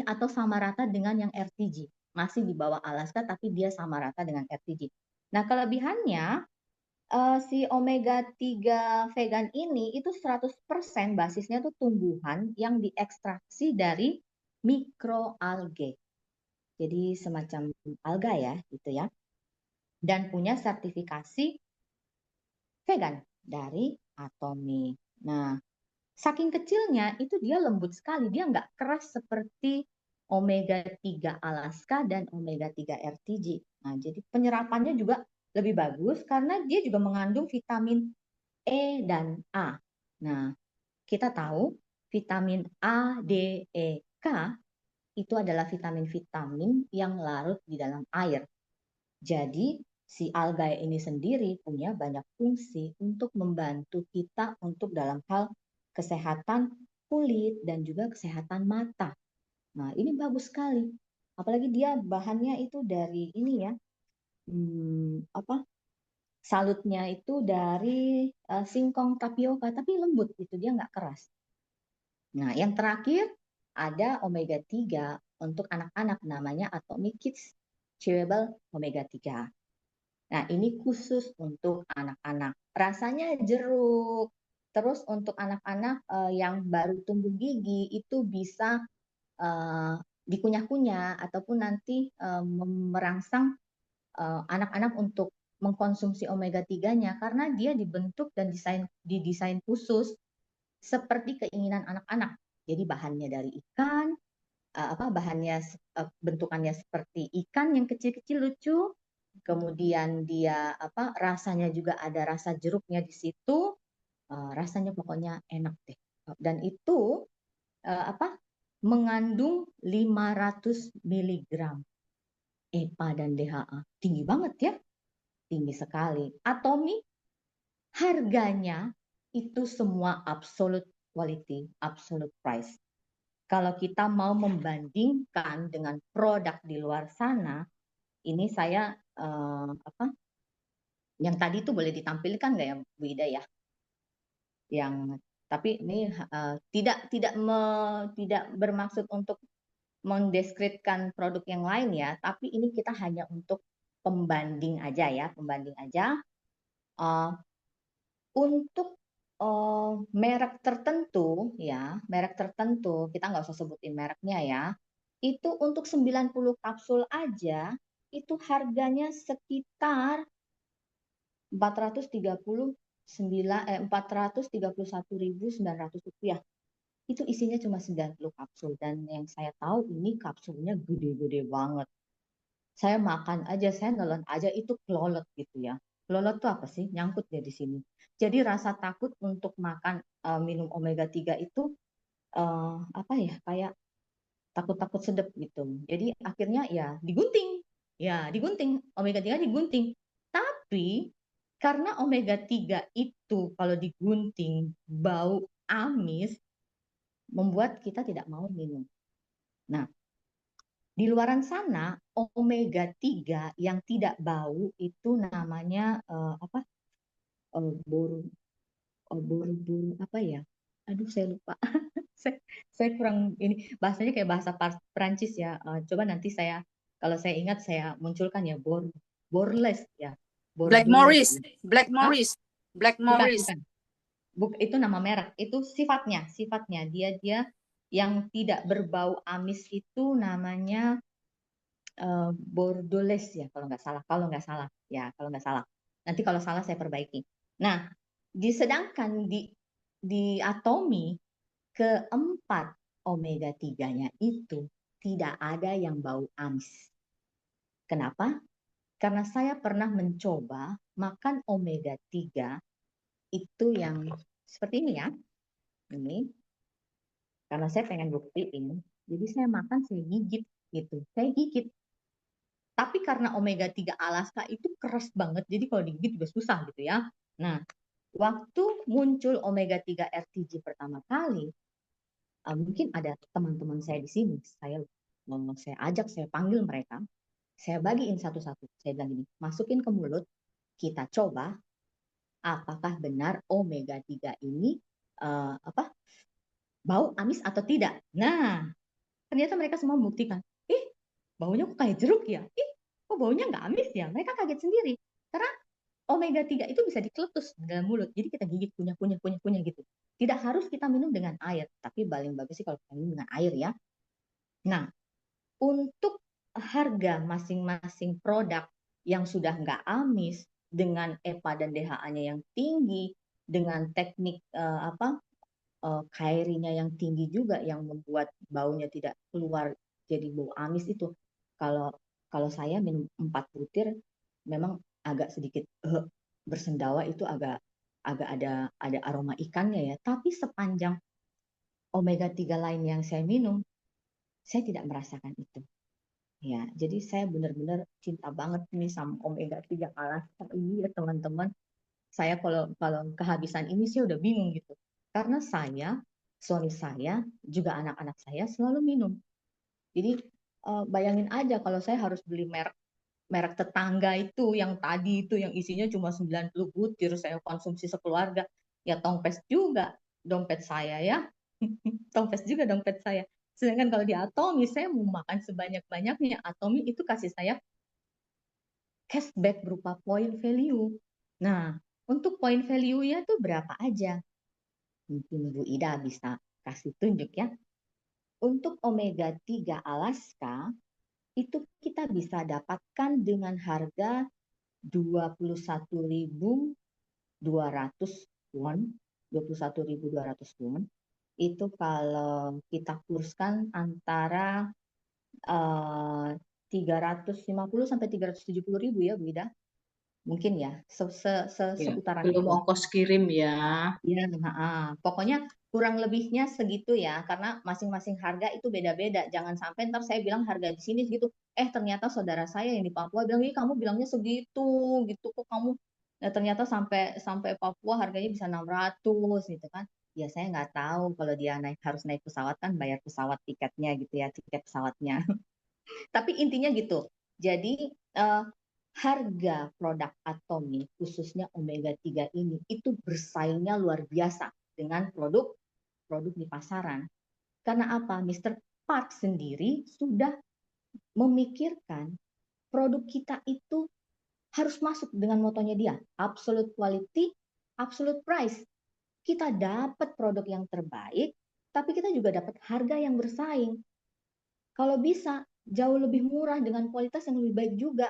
atau sama rata dengan yang RTG. Masih di bawah Alaska tapi dia sama rata dengan RTG. Nah, kelebihannya si omega 3 vegan ini itu 100% basisnya tuh tumbuhan yang diekstraksi dari mikroalgae. Jadi semacam alga ya, gitu ya. Dan punya sertifikasi vegan dari Atomy. Nah, saking kecilnya itu dia lembut sekali, dia nggak keras seperti omega 3 Alaska dan omega 3 RTG. Nah, jadi penyerapannya juga lebih bagus karena dia juga mengandung vitamin E dan A. Nah, kita tahu vitamin A, D, E, K itu adalah vitamin-vitamin yang larut di dalam air. Jadi, si alga ini sendiri punya banyak fungsi untuk membantu kita untuk dalam hal kesehatan kulit dan juga kesehatan mata. Nah, ini bagus sekali. Apalagi dia bahannya itu dari ini ya, salutnya itu dari singkong tapioka, tapi lembut gitu, dia nggak keras. Nah, yang terakhir ada omega 3 untuk anak-anak, namanya Atomic Kids Chewable Omega 3. Nah, ini khusus untuk anak-anak. Rasanya jeruk. Terus untuk anak-anak yang baru tumbuh gigi itu bisa dikunyah-kunyah ataupun nanti merangsang anak-anak untuk mengkonsumsi omega 3-nya karena dia dibentuk dan didesain khusus seperti keinginan anak-anak. Jadi bahannya dari ikan, bahannya bentukannya seperti ikan yang kecil-kecil lucu. Kemudian dia rasanya juga ada rasa jeruknya di situ. Rasanya pokoknya enak deh. Dan itu mengandung 500 miligram EPA dan DHA. Tinggi banget ya. Tinggi sekali. Atomi harganya itu semua absolute quality, absolute price. Kalau kita mau membandingkan dengan produk di luar sana, ini saya yang tadi itu boleh ditampilkan nggak ya Bu Ida ya? Tapi ini tidak bermaksud untuk mendeskripsikan produk yang lain ya, tapi ini kita hanya untuk pembanding aja ya, pembanding aja. Untuk merek tertentu ya, merek tertentu, kita nggak usah sebutin mereknya ya, itu untuk 90 kapsul aja, itu harganya sekitar 431.900 rupiah. Itu isinya cuma 90 kapsul. Dan yang saya tahu ini kapsulnya gede-gede banget. Saya makan aja, saya nelen aja itu kelolot gitu ya. Kelolot tuh apa sih? Nyangkut ya di sini. Jadi rasa takut untuk makan minum omega 3 itu kayak takut-takut sedep gitu. Jadi akhirnya ya digunting. Ya, digunting. Omega 3 digunting. Tapi karena omega 3 itu kalau digunting bau amis, membuat kita tidak mau minum. Nah, di luaran sana omega 3 yang tidak bau itu namanya bor apa ya? Aduh saya lupa. saya kurang ini bahasanya kayak bahasa Prancis ya. Coba nanti saya kalau saya ingat saya munculkan ya borles ya. Black Bordeaux. Morris, Black Hah? Morris, Black Bukan, Morris. bukan. Itu nama merek. Itu sifatnya dia yang tidak berbau amis itu namanya Bordeaux ya kalau nggak salah ya kalau nggak salah. Nanti kalau salah saya perbaiki. Nah, sedangkan di Atomi keempat omega 3-nya itu tidak ada yang bau amis. Kenapa? Karena saya pernah mencoba makan omega 3 itu yang seperti ini ya. Ini. Karena saya pengen buktiin. Jadi saya makan, saya gigit gitu. Saya gigit. Tapi karena omega 3 Alaska itu keras banget, jadi kalau digigit juga susah gitu ya. Nah, waktu muncul omega 3 RTG pertama kali, mungkin ada teman-teman saya di sini, saya ajak, saya panggil mereka, saya bagiin satu-satu. Saya bilang gini, masukin ke mulut, kita coba apakah benar omega 3 ini bau amis atau tidak. Nah, ternyata mereka semua membuktikan, baunya kok kayak jeruk ya? Kok baunya nggak amis ya? Mereka kaget sendiri. Karena omega 3 itu bisa dikeletus di dalam mulut. Jadi kita gigit kunyah gitu. Tidak harus kita minum dengan air. Tapi paling bagus sih kalau kita minum dengan air ya. Nah, untuk harga masing-masing produk yang sudah nggak amis, dengan EPA dan DHA-nya yang tinggi, dengan teknik kairinya yang tinggi juga yang membuat baunya tidak keluar jadi bau amis itu. Kalau kalau saya minum 4 butir memang agak sedikit bersendawa, itu agak agak ada aroma ikannya ya. Tapi sepanjang omega 3 lain yang saya minum, saya tidak merasakan itu. Ya, jadi saya benar-benar cinta banget nih sama omega 3 Alaska ini ya teman-teman. Saya kalau kalau kehabisan ini sih udah bingung gitu. Karena saya, suami saya, juga anak-anak saya selalu minum. Jadi bayangin aja kalau saya harus beli merek merek tetangga itu yang tadi itu yang isinya cuma 90 butir, saya konsumsi sekeluarga. Ya tongpes juga dompet saya ya. Tongpes juga dompet saya. Sedangkan kalau di Atomi saya mau makan sebanyak-banyaknya. Atomi itu kasih saya cashback berupa point value. Nah, untuk point value-nya tuh berapa aja? Mungkin Bu Ida bisa kasih tunjuk ya. Untuk omega 3 Alaska, itu kita bisa dapatkan dengan harga 21.200 won. 21.200 won. Itu kalau kita kurskan antara 350 sampai 370.000 ya Bu Ida. Mungkin ya, Ya, seputaran belum itu. ongkos kirim ya. Iya, pokoknya kurang lebihnya segitu ya, karena masing-masing harga itu beda-beda. Jangan sampai ntar saya bilang harga di sini segitu, ternyata saudara saya yang di Papua bilang, ih kamu bilangnya segitu, gitu kok kamu. Nah, ternyata sampai sampai Papua harganya bisa 600 gitu kan. Ya saya nggak tahu kalau dia harus naik pesawat kan bayar pesawat tiketnya gitu ya, tiket pesawatnya. Tapi intinya gitu. Jadi harga produk Atomi khususnya omega 3 ini itu bersaingnya luar biasa dengan produk di pasaran. Karena apa? Mr. Park sendiri sudah memikirkan produk kita itu harus masuk dengan motonya dia, absolute quality, absolute price. Kita dapat produk yang terbaik, tapi kita juga dapat harga yang bersaing. Kalau bisa jauh lebih murah dengan kualitas yang lebih baik juga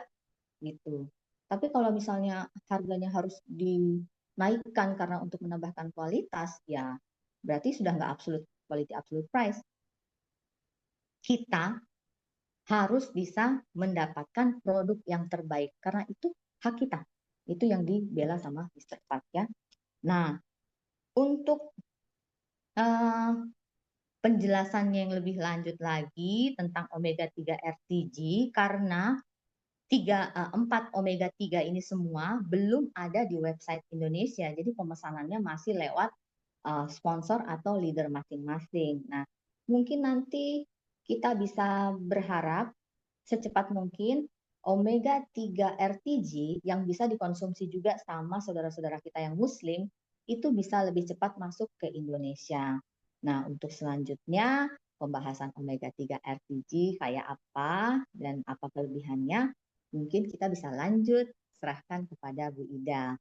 gitu. Tapi kalau misalnya harganya harus dinaikkan karena untuk menambahkan kualitas, ya berarti sudah nggak absolute quality, absolute price. Kita harus bisa mendapatkan produk yang terbaik karena itu hak kita. Itu yang dibela sama Mr. Park ya. Nah, untuk penjelasannya yang lebih lanjut lagi tentang omega 3 RTG, karena 4 omega 3 ini semua belum ada di website Indonesia. Jadi pemesanannya masih lewat sponsor atau leader masing-masing. Nah, mungkin nanti kita bisa berharap secepat mungkin omega 3 RTG yang bisa dikonsumsi juga sama saudara-saudara kita yang muslim itu bisa lebih cepat masuk ke Indonesia. Nah, untuk selanjutnya pembahasan omega 3 RTG kayak apa dan apa kelebihannya, mungkin kita bisa lanjut serahkan kepada Bu Ida.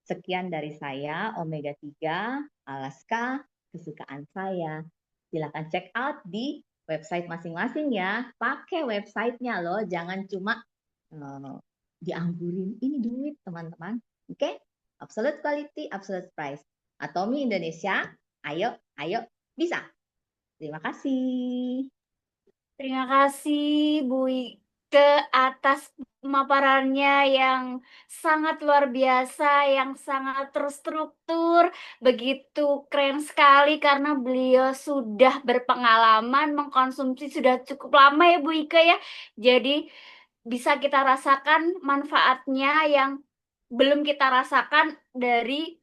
Sekian dari saya, omega 3 Alaska, kesukaan saya. Silakan check out di website masing-masing ya. Pakai websitenya loh, jangan cuma dianggurin. Ini duit teman-teman. Oke? Absolute quality, absolute price. Atomi Indonesia, ayo, ayo, bisa. Terima kasih. Terima kasih Bu Ike atas pemaparannya yang sangat luar biasa, yang sangat terstruktur, begitu keren sekali karena beliau sudah berpengalaman mengkonsumsi sudah cukup lama ya Bu Ike ya. Jadi bisa kita rasakan manfaatnya yang belum kita rasakan dari,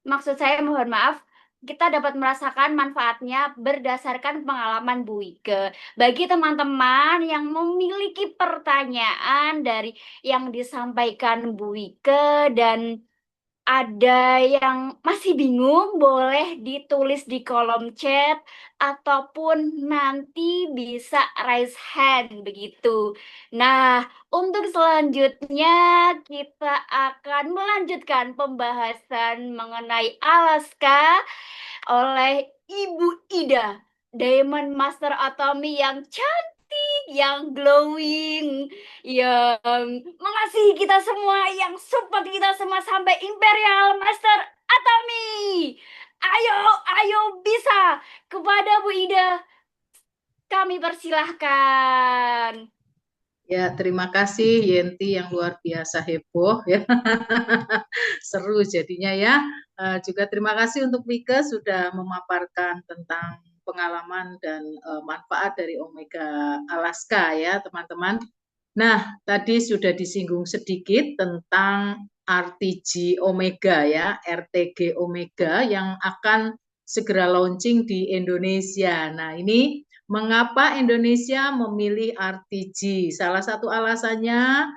maksud saya mohon maaf, kita dapat merasakan manfaatnya berdasarkan pengalaman Bu Ike. Bagi teman-teman yang memiliki pertanyaan dari yang disampaikan Bu Ike dan ada yang masih bingung, boleh ditulis di kolom chat ataupun nanti bisa raise hand begitu. Nah, untuk selanjutnya kita akan melanjutkan pembahasan mengenai Alaska oleh Ibu Ida, Diamond Master Atomi yang cantik, yang glowing, yang mengasihi kita semua, yang support kita semua sampai Imperial Master Atomi. Ayo, ayo bisa kepada Bu Ida. Kami persilahkan. Ya, terima kasih Yenti yang luar biasa heboh ya. Seru jadinya ya. Juga terima kasih untuk Mika sudah memaparkan tentang pengalaman dan manfaat dari Omega Alaska ya, teman-teman. Nah, tadi sudah disinggung sedikit tentang RTG Omega ya, RTG Omega yang akan segera launching di Indonesia. Nah, ini mengapa Indonesia memilih RTG? Salah satu alasannya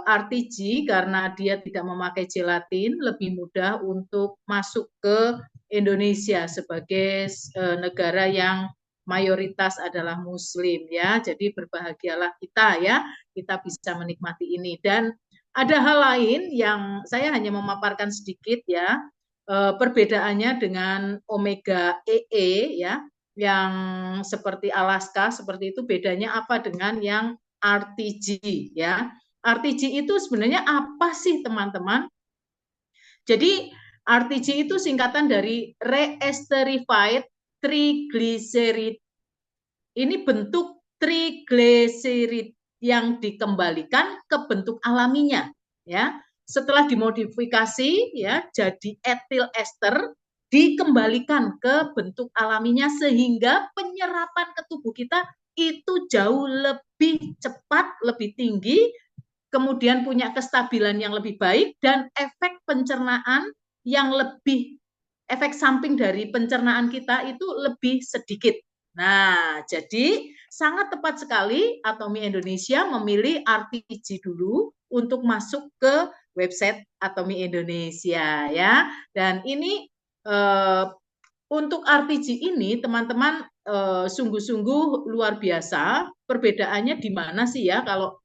RTG karena dia tidak memakai gelatin, lebih mudah untuk masuk ke Indonesia sebagai negara yang mayoritas adalah Muslim ya. Jadi berbahagialah kita ya, kita bisa menikmati ini. Dan ada hal lain yang saya hanya memaparkan sedikit ya, perbedaannya dengan Omega EE ya, yang seperti Alaska seperti itu, bedanya apa dengan yang RTG ya. RTG itu sebenarnya apa sih teman-teman? Jadi RTG itu singkatan dari Re-esterified Triglyceride. Ini bentuk triglycerid yang dikembalikan ke bentuk alaminya ya. Setelah dimodifikasi ya jadi etil ester, dikembalikan ke bentuk alaminya sehingga penyerapan ke tubuh kita itu jauh lebih cepat, lebih tinggi, kemudian punya kestabilan yang lebih baik dan efek pencernaan yang lebih, efek samping dari pencernaan kita itu lebih sedikit. Nah, jadi sangat tepat sekali Atomi Indonesia memilih RTG dulu untuk masuk ke website Atomi Indonesia ya. Dan ini untuk RTG ini teman-teman sungguh-sungguh luar biasa. Perbedaannya di mana sih ya kalau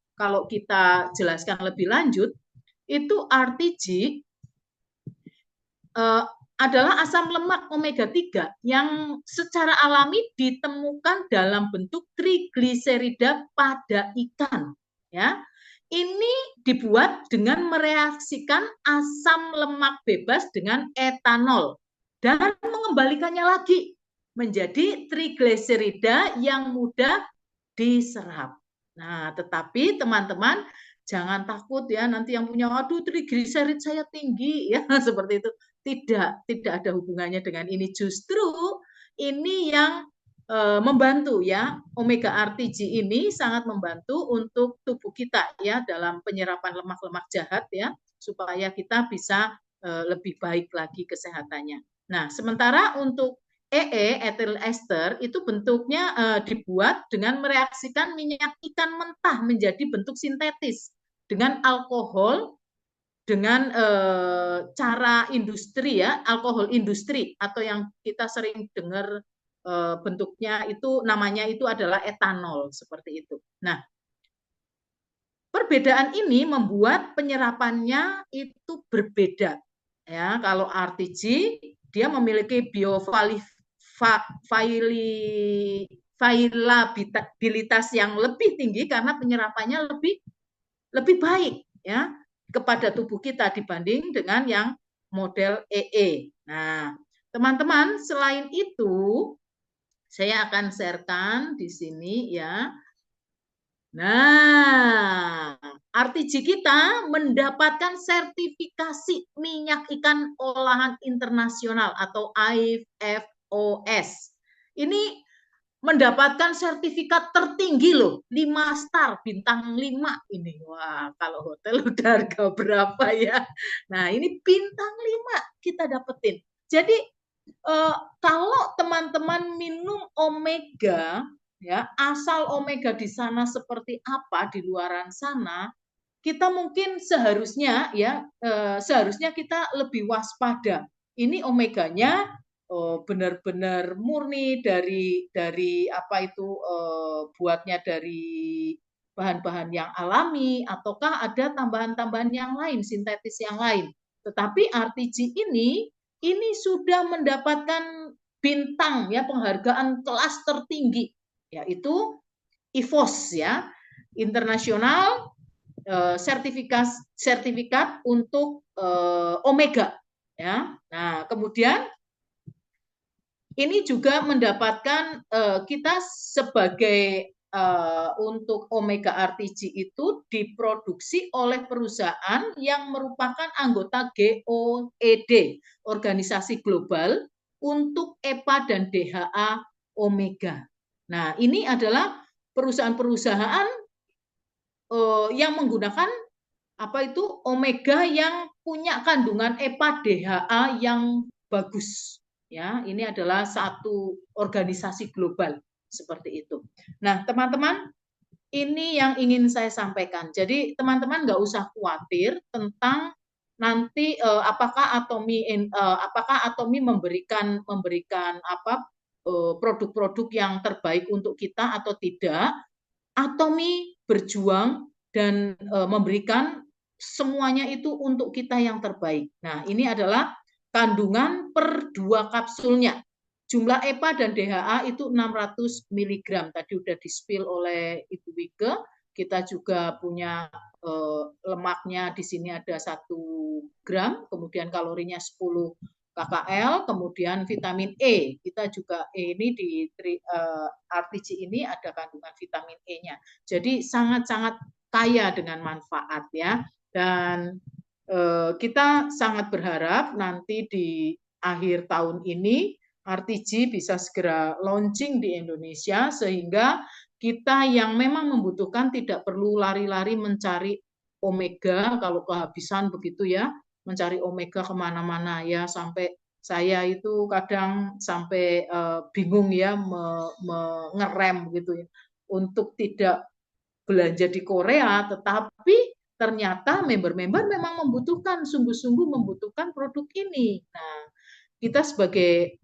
kita jelaskan lebih lanjut, itu RTG adalah asam lemak omega 3 yang secara alami ditemukan dalam bentuk trigliserida pada ikan ya. Ini dibuat dengan mereaksikan asam lemak bebas dengan etanol dan mengembalikannya lagi menjadi trigliserida yang mudah diserap. Nah, tetapi teman-teman jangan takut ya nanti yang punya aduh trigliserid saya tinggi ya seperti itu. Tidak ada hubungannya dengan ini. Justru ini yang membantu ya, Omega RTG ini sangat membantu untuk tubuh kita ya dalam penyerapan lemak-lemak jahat ya supaya kita bisa lebih baik lagi kesehatannya. Nah, sementara untuk EE etil ester itu bentuknya dibuat dengan mereaksikan minyak ikan mentah menjadi bentuk sintetis dengan alkohol, dengan cara industri ya, alkohol industri atau yang kita sering dengar bentuknya itu namanya itu adalah etanol seperti itu. Nah, perbedaan ini membuat penyerapannya itu berbeda. Ya, kalau RTG dia memiliki bioavailabilitas yang lebih tinggi karena penyerapannya lebih baik ya kepada tubuh kita dibanding dengan yang model EE. Nah, teman-teman, selain itu saya akan sharekan di sini ya. Nah, RTG kita mendapatkan sertifikasi minyak ikan olahan internasional atau IFOS. Ini mendapatkan sertifikat tertinggi loh, 5 star, bintang 5 ini. Wah, kalau hotel udah harga berapa ya? Nah, ini bintang 5 kita dapetin. Jadi kalau teman-teman minum omega ya, asal omega di sana seperti apa di luaran sana, kita mungkin seharusnya ya seharusnya kita lebih waspada. Ini omeganya benar-benar murni dari apa itu buatnya dari bahan-bahan yang alami ataukah ada tambahan-tambahan yang lain, sintetis yang lain. Tetapi RTG ini sudah mendapatkan bintang ya, penghargaan kelas tertinggi yaitu IFOS ya, internasional sertifikat untuk omega ya. Nah, kemudian ini juga mendapatkan kita sebagai untuk Omega RTG itu diproduksi oleh perusahaan yang merupakan anggota GOED, Organisasi Global untuk EPA dan DHA Omega. Nah, ini adalah perusahaan-perusahaan yang menggunakan apa itu omega yang punya kandungan EPA DHA yang bagus. Ya, ini adalah satu organisasi global seperti itu. Nah, teman-teman, ini yang ingin saya sampaikan. Jadi, teman-teman nggak usah khawatir tentang nanti apakah Atomi memberikan apa produk-produk yang terbaik untuk kita atau tidak. Atomi berjuang dan memberikan semuanya itu untuk kita yang terbaik. Nah, ini adalah kandungan per 2 kapsulnya. Jumlah EPA dan DHA itu 600 mg. Tadi udah di-spill oleh Ibu Wike. Kita juga punya lemaknya di sini ada 1 gram, kemudian kalorinya 10 KKL, kemudian vitamin E. Kita juga ini di RTG ini ada kandungan vitamin E-nya. Jadi sangat-sangat kaya dengan manfaat ya. Dan kita sangat berharap nanti di akhir tahun ini RTG bisa segera launching di Indonesia sehingga kita yang memang membutuhkan tidak perlu lari-lari mencari omega kalau kehabisan begitu ya, mencari omega kemana-mana ya, sampai saya itu kadang sampai bingung ya mengerem gitu ya untuk tidak belanja di Korea, tetapi ternyata member-member memang membutuhkan, sungguh-sungguh membutuhkan produk ini. Nah, kita sebagai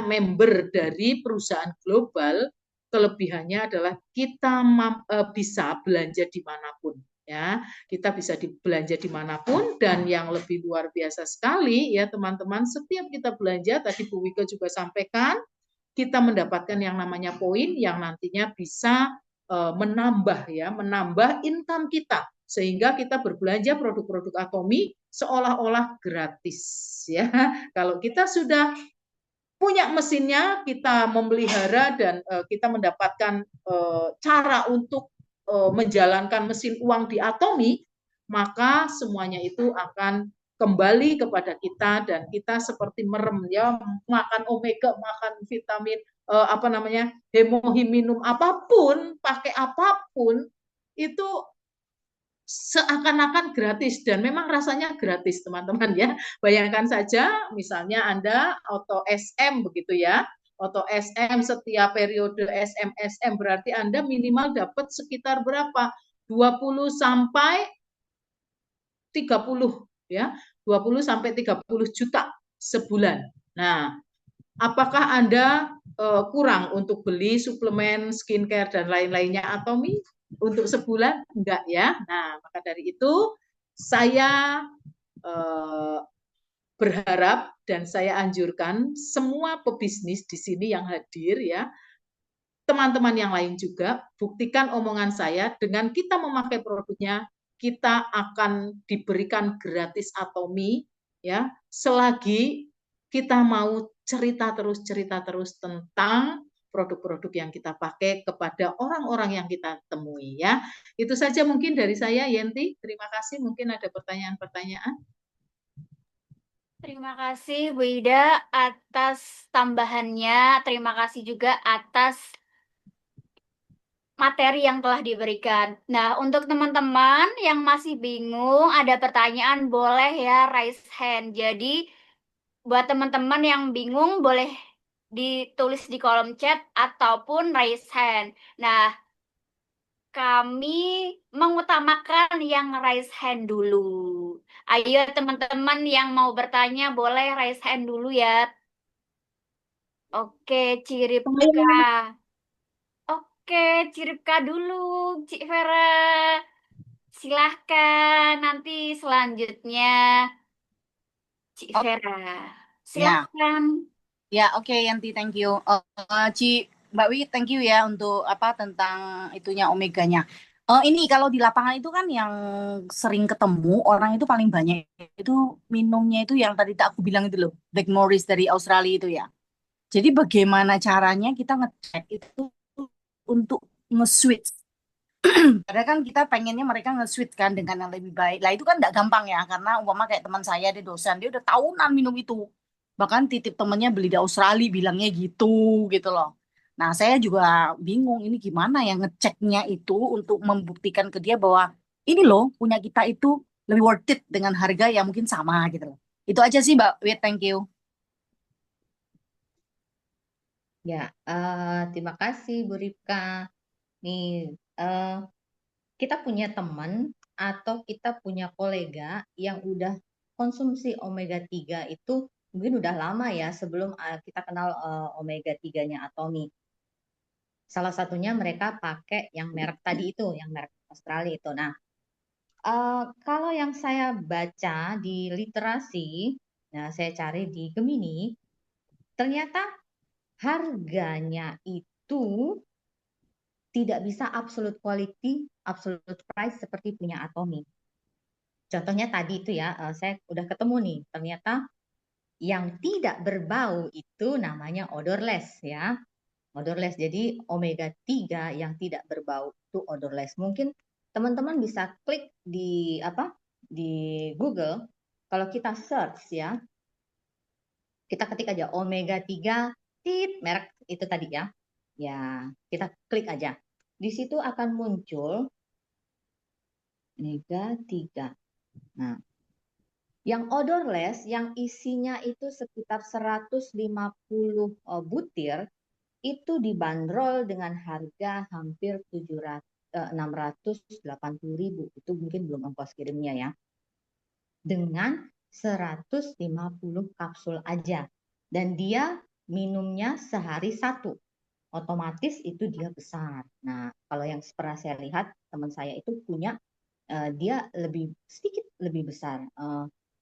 member dari perusahaan global, kelebihannya adalah kita bisa belanja dimanapun. Ya, kita bisa belanja dimanapun, dan yang lebih luar biasa sekali ya teman-teman, setiap kita belanja, tadi Bu Wike juga sampaikan, kita mendapatkan yang namanya poin yang nantinya bisa menambah income kita, sehingga kita berbelanja produk-produk Atomi seolah-olah gratis ya. Kalau kita sudah punya mesinnya, kita memelihara dan kita mendapatkan cara untuk menjalankan mesin uang di Atomi, maka semuanya itu akan kembali kepada kita dan kita seperti merem ya, makan omega, makan vitamin hemohiminum apapun, pakai apapun itu seakan-akan gratis, dan memang rasanya gratis teman-teman ya. Bayangkan saja misalnya Anda auto SM begitu ya, auto SM setiap periode SM berarti Anda minimal dapat sekitar berapa? 20 sampai 30 ya, 20 sampai 30 juta sebulan. Nah, apakah Anda kurang untuk beli suplemen skincare dan lain-lainnya Atomi untuk sebulan? Enggak ya. Nah, maka dari itu saya berharap dan saya anjurkan semua pebisnis di sini yang hadir ya, teman-teman yang lain juga, buktikan omongan saya, dengan kita memakai produknya, kita akan diberikan gratis Atomi ya, selagi kita mau cerita terus tentang produk-produk yang kita pakai kepada orang-orang yang kita temui ya. Itu saja mungkin dari saya, Yenti. Terima kasih. Mungkin ada pertanyaan-pertanyaan. Terima kasih Bu Ida atas tambahannya. Terima kasih juga atas materi yang telah diberikan. Nah, untuk teman-teman yang masih bingung, ada pertanyaan, boleh ya raise hand. Jadi, buat teman-teman yang bingung, boleh ditulis di kolom chat ataupun raise hand. Nah, kami mengutamakan yang raise hand dulu. Ayo teman-teman yang mau bertanya, boleh raise hand dulu ya. Oke, Ciripka. Oke, Ciripka dulu, Cik Vera. Silahkan, nanti selanjutnya Cik Vera. Silahkan. Ya, oke, Yanti, thank you. Mbak Wi, thank you ya untuk tentang itunya omeganya. Ini kalau di lapangan itu kan yang sering ketemu orang itu paling banyak itu minumnya itu yang tadi tak aku bilang itu loh, Black Morris dari Australia itu ya. Jadi bagaimana caranya kita ngecek itu untuk nge-switch. Padahal kan kita pengennya mereka nge-switch kan dengan yang lebih baik. Lah itu kan nggak gampang ya, karena umpama kayak teman saya di dosen, dia udah tahunan minum itu. Bahkan titip temennya beli di Australia bilangnya gitu loh. Nah saya juga bingung ini gimana ya ngeceknya itu untuk membuktikan ke dia bahwa ini loh punya kita itu lebih worth it dengan harga yang mungkin sama gitu loh. Itu aja sih Mbak Wit, thank you. Ya, terima kasih Bu Ripka. Nih, eh, kita punya teman atau kita punya kolega yang udah konsumsi omega 3 itu mungkin udah lama ya sebelum kita kenal omega 3-nya Atomy. Salah satunya mereka pakai yang merek tadi itu, yang merek Australia itu. Nah, kalau yang saya baca di literasi, nah saya cari di Gemini, ternyata harganya itu tidak bisa absolute quality, absolute price seperti punya Atomy. Contohnya tadi itu ya, saya udah ketemu nih, ternyata yang tidak berbau itu namanya odorless ya. Odorless. Jadi omega 3 yang tidak berbau itu odorless. Mungkin teman-teman bisa klik di apa? Di Google. Kalau kita search ya, kita ketik aja omega 3 merek itu tadi ya. Ya, kita klik aja. Di situ akan muncul omega 3. Nah, yang odorless yang isinya itu sekitar 150 butir itu dibanderol dengan harga hampir 680.000. Itu mungkin belum ongkos kirimnya ya. Dengan 150 kapsul aja. Dan dia minumnya sehari satu. Otomatis itu dia besar. Nah, kalau yang pernah saya lihat teman saya itu punya dia sedikit lebih besar.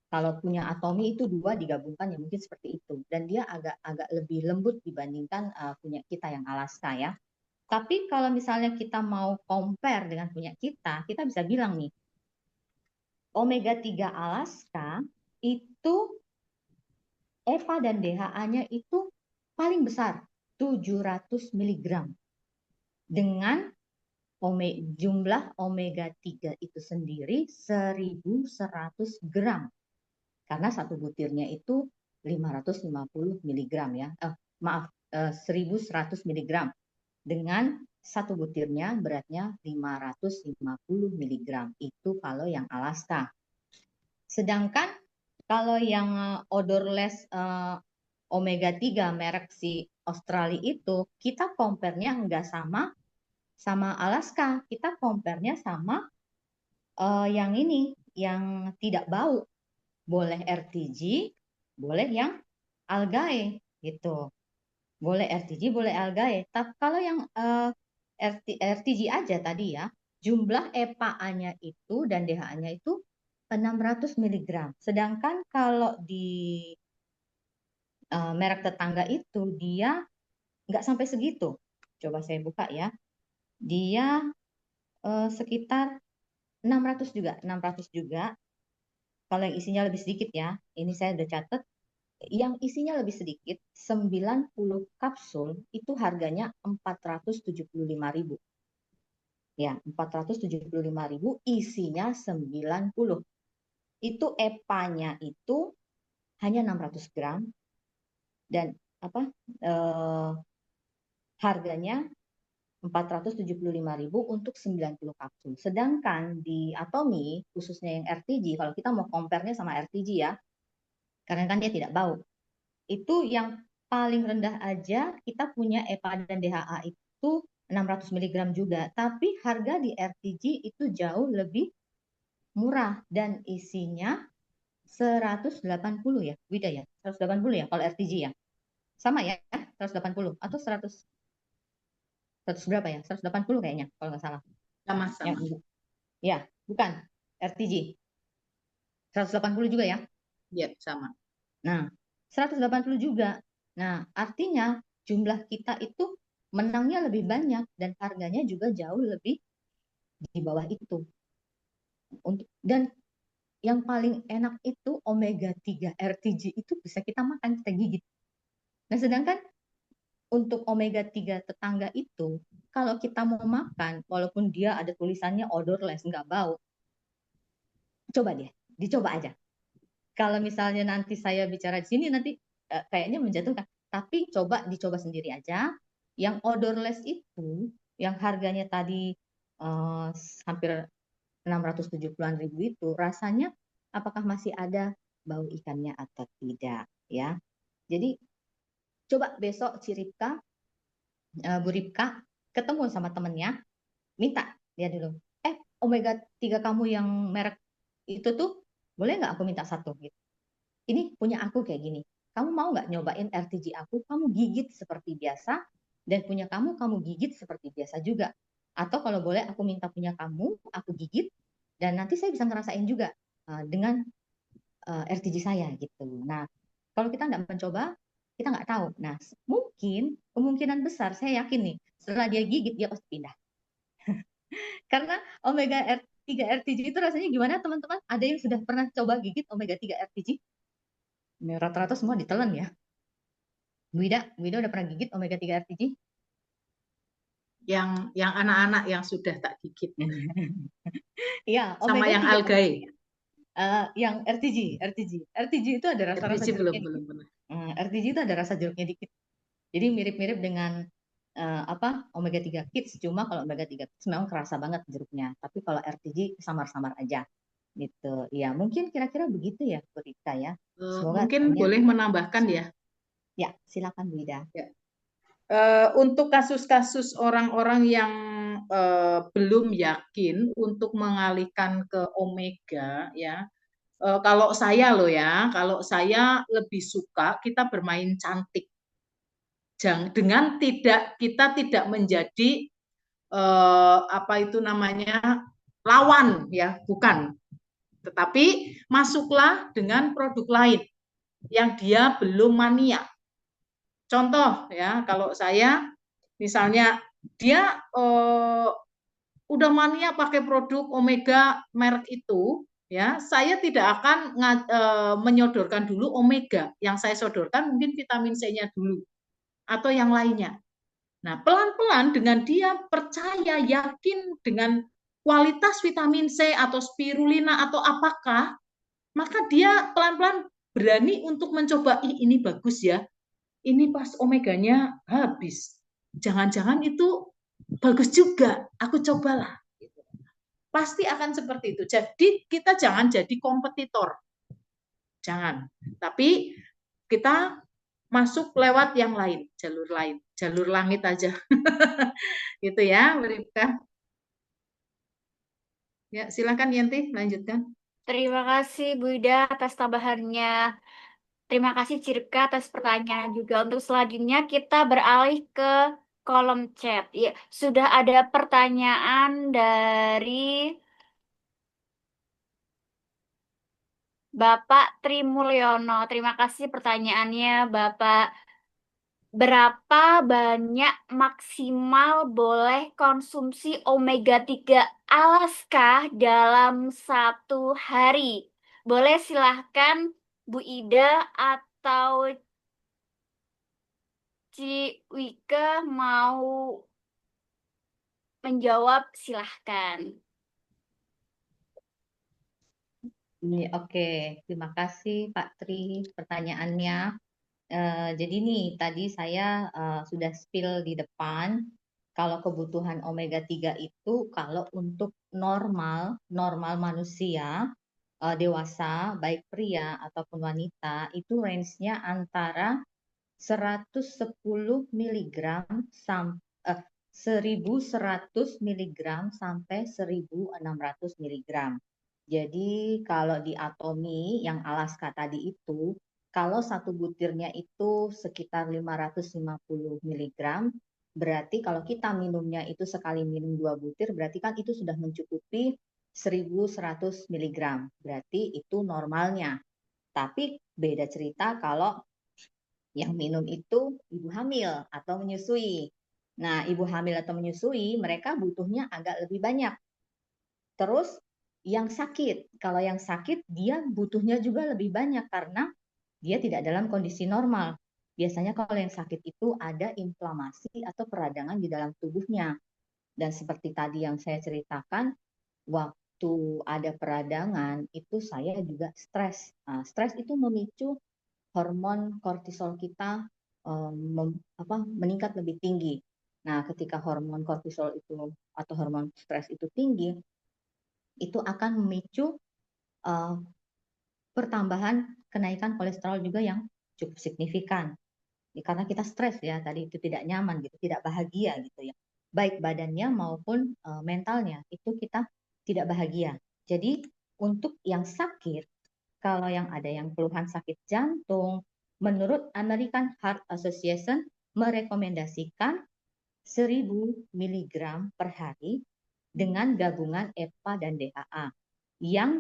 Kalau punya Atomy itu 2 digabungkan ya mungkin seperti itu. Dan dia agak lebih lembut dibandingkan punya kita yang Alaska ya. Tapi kalau misalnya kita mau compare dengan punya kita bisa bilang nih, omega 3 Alaska itu EPA dan DHA-nya itu paling besar, 700 mg. Dengan jumlah omega 3 itu sendiri 1.100 gram. Karena satu butirnya itu 550 mg ya. 1.100 mg. Dengan satu butirnya beratnya 550 mg. Itu kalau yang Alaska. Sedangkan kalau yang odorless omega 3 merek si Australia itu, kita compare-nya enggak sama Alaska. Kita compare-nya sama yang ini, yang tidak bau. Boleh RTG, boleh yang algae gitu. Boleh RTG, boleh algae. Tapi kalau yang RTG aja tadi ya, jumlah EPA-nya itu dan DHA-nya itu 600 mg. Sedangkan kalau di merek tetangga itu dia nggak sampai segitu. Coba saya buka ya. Dia sekitar 600 juga. 600 juga. Kalau yang isinya lebih sedikit ya. Ini saya udah catat. Yang isinya lebih sedikit, 90 kapsul, itu harganya 475.000. Ya, 475.000, isinya 90. Itu EPA-nya itu hanya 600 gram. Dan harganya 475.000 untuk 90 kapsul. Sedangkan di Atomy, khususnya yang RTG, kalau kita mau compare-nya sama RTG ya, karena kan dia tidak bau. Itu yang paling rendah aja kita punya EPA dan DHA itu 600 mg juga. Tapi harga di RTG itu jauh lebih murah dan isinya 180 ya, Wida ya? 180 ya kalau RTG ya? Sama ya, 180 atau 100 berapa ya? 180 kayaknya kalau nggak salah. Sama-sama. Ya, bukan. RTG. 180 juga ya? Ya, sama. Nah, 180 juga. Nah, artinya jumlah kita itu menangnya lebih banyak dan harganya juga jauh lebih di bawah itu. Dan yang paling enak itu omega 3 RTG itu bisa kita makan, kita gigit. Nah, sedangkan untuk omega 3 tetangga itu, kalau kita mau makan, walaupun dia ada tulisannya odorless, nggak bau, coba deh, dicoba aja. Kalau misalnya nanti saya bicara di sini, nanti kayaknya menjatuhkan. Tapi dicoba sendiri aja. Yang odorless itu, yang harganya tadi hampir 670-an ribu itu, rasanya apakah masih ada bau ikannya atau tidak, ya. Jadi coba besok si Ripka, Bu Ripka, ketemu sama temennya, minta dia dulu, omega 3 kamu yang merek itu tuh, boleh nggak aku minta satu gitu. Ini punya aku kayak gini. Kamu mau nggak nyobain RTG aku? Kamu gigit seperti biasa, dan punya kamu gigit seperti biasa juga. Atau kalau boleh aku minta punya kamu, aku gigit, dan nanti saya bisa ngerasain juga dengan RTG saya gitu. Nah, kalau kita nggak mencoba, kita nggak tahu. Nah, mungkin kemungkinan besar, saya yakin nih, setelah dia gigit, dia pasti pindah. Karena omega 3 RTG itu rasanya gimana teman-teman? Ada yang sudah pernah coba gigit omega 3 RTG? Ini rata-rata semua ditelan ya. Bu Ida udah pernah gigit omega 3 RTG? Yang anak-anak yang sudah tak gigit. Iya, Sama omega yang 3 algae. yang RTG itu ada rasa-rasa RTG jeruknya belum dikit. pernah. RTG itu ada rasa jeruknya dikit. Jadi mirip-mirip dengan omega 3 kids, cuma kalau omega 3 kids memang kerasa banget jeruknya. Tapi kalau RTG samar-samar aja gitu. Ya, mungkin kira-kira begitu ya, Bu Rika ya. Semoga Mungkin tanya. boleh menambahkan ya. Ya, silakan Bu Ida. Ya. Untuk kasus-kasus orang-orang yang belum yakin untuk mengalihkan ke omega, ya. Kalau saya loh ya, kalau saya lebih suka kita bermain cantik, dengan kita tidak menjadi apa itu namanya lawan ya, bukan. Tetapi masuklah dengan produk lain yang dia belum mania. Contoh ya, kalau saya misalnya dia udah mania pakai produk omega merek itu, ya saya tidak akan menyodorkan dulu omega. Yang saya sodorkan mungkin vitamin C-nya dulu atau yang lainnya. Nah, pelan-pelan dengan dia percaya, yakin dengan kualitas vitamin C atau spirulina atau apakah, maka dia pelan-pelan berani untuk mencoba, ini bagus ya, ini pas omeganya habis. Jangan-jangan itu bagus juga, aku cobalah. Pasti akan seperti itu. Jadi kita jangan jadi kompetitor. Jangan. Tapi kita masuk lewat yang lain, jalur langit aja. Gitu ya, Ripka. Ya, silakan Yanti, lanjutkan. Terima kasih Bu Ida atas tambahannya. Terima kasih Cirka atas pertanyaan juga. Untuk selanjutnya kita beralih ke kolom chat. Ya, sudah ada pertanyaan dari Bapak Tri Mulyono. Terima kasih pertanyaannya, Bapak. Berapa banyak maksimal boleh konsumsi omega 3 Alaska dalam satu hari? Boleh silahkan Bu Ida atau Ci Wike mau menjawab, silahkan. Oke, terima kasih Pak Tri pertanyaannya. Jadi nih tadi saya sudah spill di depan kalau kebutuhan omega 3 itu kalau untuk normal manusia dewasa baik pria ataupun wanita itu range-nya antara 110 mg 1100 mg sampai 1600 mg. Jadi kalau di Atomi yang Alaska tadi itu, kalau satu butirnya itu sekitar 550 mg, berarti kalau kita minumnya itu sekali minum 2 butir, berarti kan itu sudah mencukupi 1100 mg. Berarti itu normalnya. Tapi beda cerita kalau yang minum itu ibu hamil atau menyusui. Nah, ibu hamil atau menyusui, mereka butuhnya agak lebih banyak. Terus yang sakit, kalau yang sakit dia butuhnya juga lebih banyak karena dia tidak dalam kondisi normal. Biasanya kalau yang sakit itu ada inflamasi atau peradangan di dalam tubuhnya. Dan seperti tadi yang saya ceritakan, waktu ada peradangan itu saya juga stres. Nah, stres itu memicu hormon kortisol kita meningkat lebih tinggi. Nah, ketika hormon kortisol itu atau hormon stres itu tinggi, itu akan memicu pertambahan kenaikan kolesterol juga yang cukup signifikan. Ya, karena kita stres ya, tadi itu tidak nyaman gitu, tidak bahagia gitu ya. Baik badannya maupun mentalnya itu kita tidak bahagia. Jadi untuk yang sakit, kalau yang ada yang keluhan sakit jantung, menurut American Heart Association merekomendasikan 1000 mg per hari dengan gabungan EPA dan DHA. Yang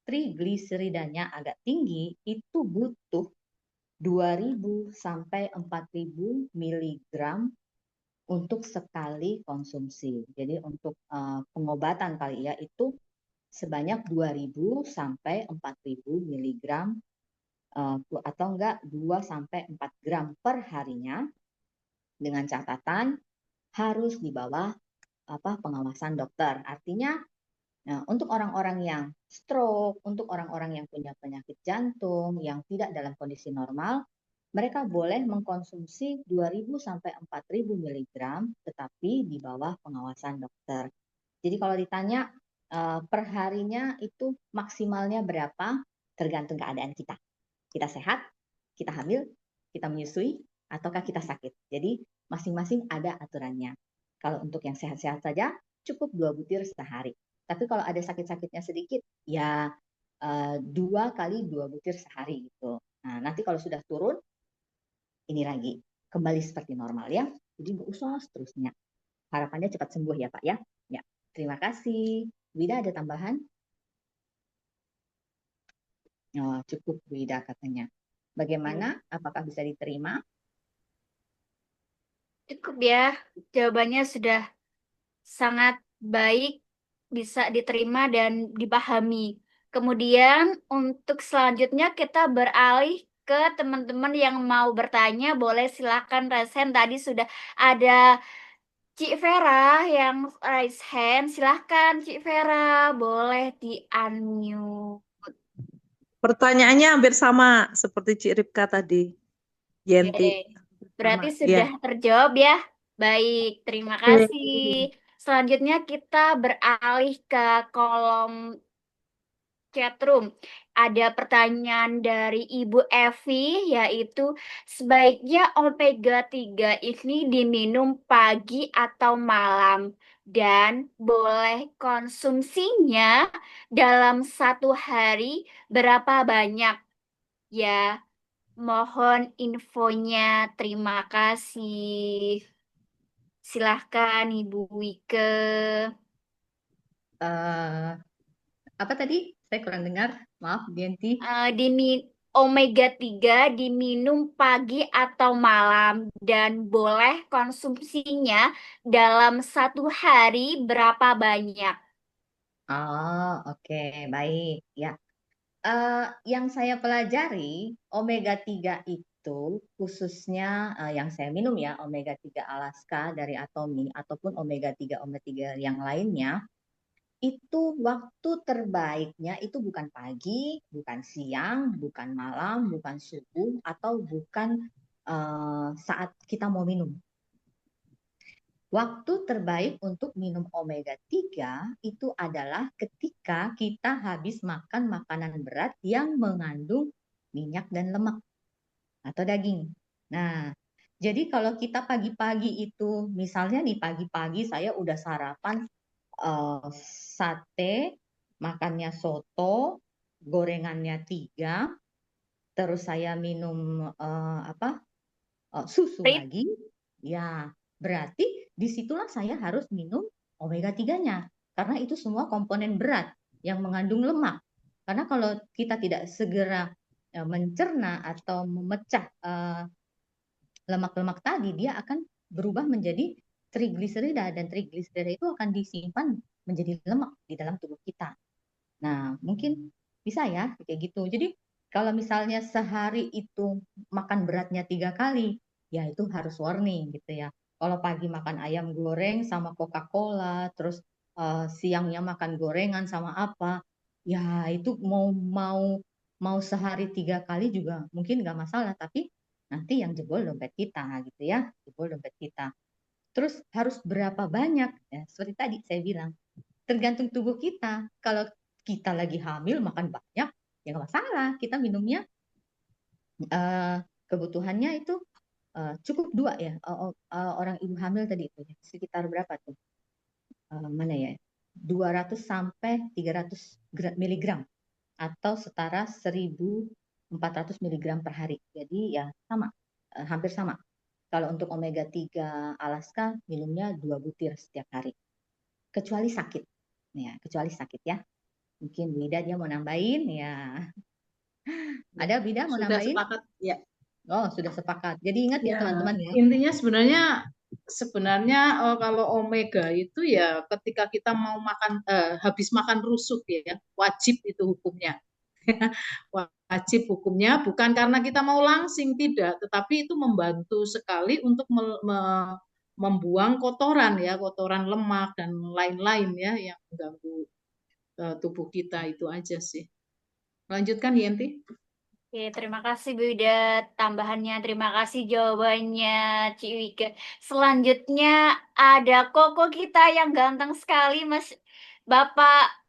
trigliseridanya agak tinggi itu butuh 2000 sampai 4000 mg untuk sekali konsumsi. Jadi untuk pengobatan kali ya itu sebanyak 2000 sampai 4000 mg atau enggak 2 sampai 4 gram per harinya dengan catatan harus di bawah pengawasan dokter. Artinya untuk orang-orang yang stroke, untuk orang-orang yang punya penyakit jantung, yang tidak dalam kondisi normal, mereka boleh mengkonsumsi 2000 sampai 4000 mg, tetapi di bawah pengawasan dokter. Jadi kalau ditanya perharinya itu maksimalnya berapa, tergantung keadaan kita. Kita sehat, kita hamil, kita menyusui, ataukah kita sakit. Jadi masing-masing ada aturannya. Kalau untuk yang sehat-sehat saja, cukup 2 butir sehari. Tapi kalau ada sakit-sakitnya sedikit, ya 2 kali 2 butir sehari gitu. Nah, nanti kalau sudah turun, ini lagi kembali seperti normal ya. Jadi nggak usah seterusnya. Harapannya cepat sembuh ya Pak ya. Ya, terima kasih. Wida ada tambahan? Oh, cukup Wida katanya. Bagaimana? Apakah bisa diterima? Cukup ya, jawabannya sudah sangat baik, bisa diterima dan dipahami. Kemudian untuk selanjutnya kita beralih ke teman-teman yang mau bertanya, boleh silakan raise hand. Tadi sudah ada Cik Vera yang raise hand. Silahkan Cik Vera, boleh di-unmute. Pertanyaannya hampir sama seperti Cik Ripka tadi, Yenti. Oke. Berarti Sama, sudah ya. terjawab ya. Baik, terima kasih. Selanjutnya kita beralih ke kolom chatroom. Ada pertanyaan dari Ibu Evi, yaitu sebaiknya omega 3 ini diminum pagi atau malam dan boleh konsumsinya dalam satu hari berapa banyak? Ya, mohon infonya. Terima kasih. Silahkan Ibu Wike. Apa tadi? Saya kurang dengar. Maaf, Yenti. Omega 3 diminum pagi atau malam dan boleh konsumsinya dalam satu hari berapa banyak? Oh, oke, baik. Ya. Yang saya pelajari, omega 3 itu khususnya yang saya minum ya, omega 3 Alaska dari Atomy ataupun omega 3 yang lainnya, itu waktu terbaiknya itu bukan pagi, bukan siang, bukan malam, bukan subuh, atau bukan saat kita mau minum. Waktu terbaik untuk minum omega 3 itu adalah ketika kita habis makan makanan berat yang mengandung minyak dan lemak atau daging. Nah, jadi kalau kita pagi-pagi itu, misalnya nih pagi-pagi saya udah sarapan sate, makannya soto, gorengannya 3, terus saya minum susu Rip, lagi, ya berarti disitulah saya harus minum omega 3-nya. Karena itu semua komponen berat yang mengandung lemak. Karena kalau kita tidak segera mencerna atau memecah lemak-lemak tadi, dia akan berubah menjadi trigliserida dan trigliserida itu akan disimpan menjadi lemak di dalam tubuh kita. Nah, mungkin bisa ya kayak gitu. Jadi kalau misalnya sehari itu makan beratnya 3 kali, ya itu harus warning gitu ya. Kalau pagi makan ayam goreng sama Coca-Cola, terus siangnya makan gorengan sama apa, ya itu mau mau mau sehari 3 kali juga mungkin nggak masalah. Tapi nanti yang jebol dompet kita gitu ya, jebol dompet kita. Terus harus berapa banyak? Ya, seperti tadi saya bilang, tergantung tubuh kita. Kalau kita lagi hamil makan banyak, ya nggak masalah. Kita minumnya kebutuhannya itu cukup 2 ya. Orang ibu hamil tadi itu sekitar berapa tuh? Mana ya? 200 sampai 300 miligram atau setara 1.400 miligram per hari. Jadi ya sama, hampir sama. Kalau untuk omega 3 Alaska minumnya 2 butir setiap hari. Kecuali sakit. Ya, kecuali sakit ya. Mungkin Wida dia mau nambahin ya. Ada Wida mau Sudah nambahin? sepakat ya. Oh, sudah sepakat. Jadi ingat ya Ya, teman-teman ya. intinya sebenarnya kalau omega itu ya ketika kita mau makan habis makan rusuk ya, wajib itu hukumnya. Wajib hukumnya bukan karena kita mau langsing, tidak, tetapi itu membantu sekali untuk membuang kotoran ya, kotoran lemak dan lain-lain ya yang mengganggu tubuh kita. Itu aja sih. Lanjutkan Yenti. Oke, terima kasih Bu Ida tambahannya. Terima kasih jawabannya Ci Wika. Selanjutnya ada Koko kita yang ganteng sekali, Mas Bapak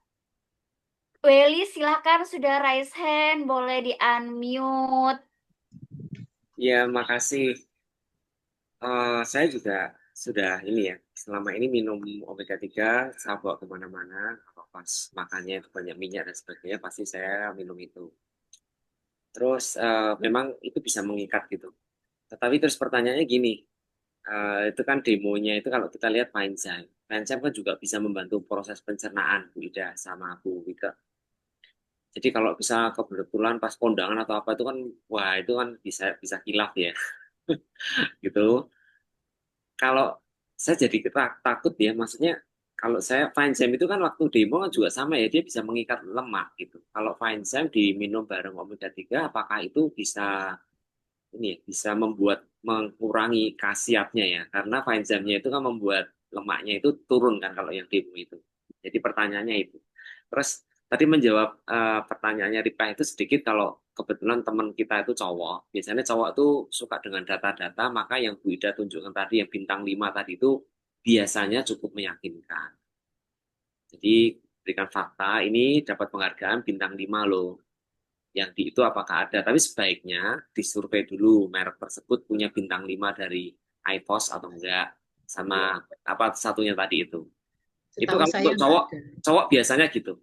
Welly. Silakan sudah raise hand, boleh di unmute. Ya, makasih. Saya juga sudah ini ya, selama ini minum omega 3, saya bawa kemana-mana. Kalau pas makannya itu banyak minyak dan sebagainya, pasti saya minum itu. Terus memang itu bisa mengikat gitu. Tetapi terus pertanyaannya gini, itu kan demonya itu kalau kita lihat Paenzyme. Paenzyme kan juga bisa membantu proses pencernaan Bu Ida sama Bu Wika. Jadi kalau bisa kebetulan pas kondangan atau apa itu kan, wah itu kan bisa bisa kilaf ya, gitu. Kalau saya jadi takut ya, maksudnya kalau saya Paenzyme itu kan waktu demo kan juga sama ya, dia bisa mengikat lemak gitu. Kalau Paenzyme diminum bareng omega 3, apakah itu bisa ini ya, bisa membuat mengurangi khasiatnya ya? Karena Paenzyme-nya itu kan membuat lemaknya itu turun kan kalau yang demo itu. Jadi pertanyaannya itu. Terus tadi menjawab pertanyaannya Ripka itu sedikit, kalau kebetulan teman kita itu cowok. Biasanya cowok itu suka dengan data-data, maka yang Bu Ida tunjukkan tadi, yang bintang 5 tadi itu biasanya cukup meyakinkan. Jadi berikan fakta, ini dapat penghargaan bintang 5 loh. Yang di itu apakah ada? Tapi sebaiknya disurvei dulu merek tersebut punya bintang 5 dari IPOS atau enggak. Sama apa satunya tadi itu. Itu Setahu kalau saya untuk nggak cowok, ada. cowok biasanya gitu.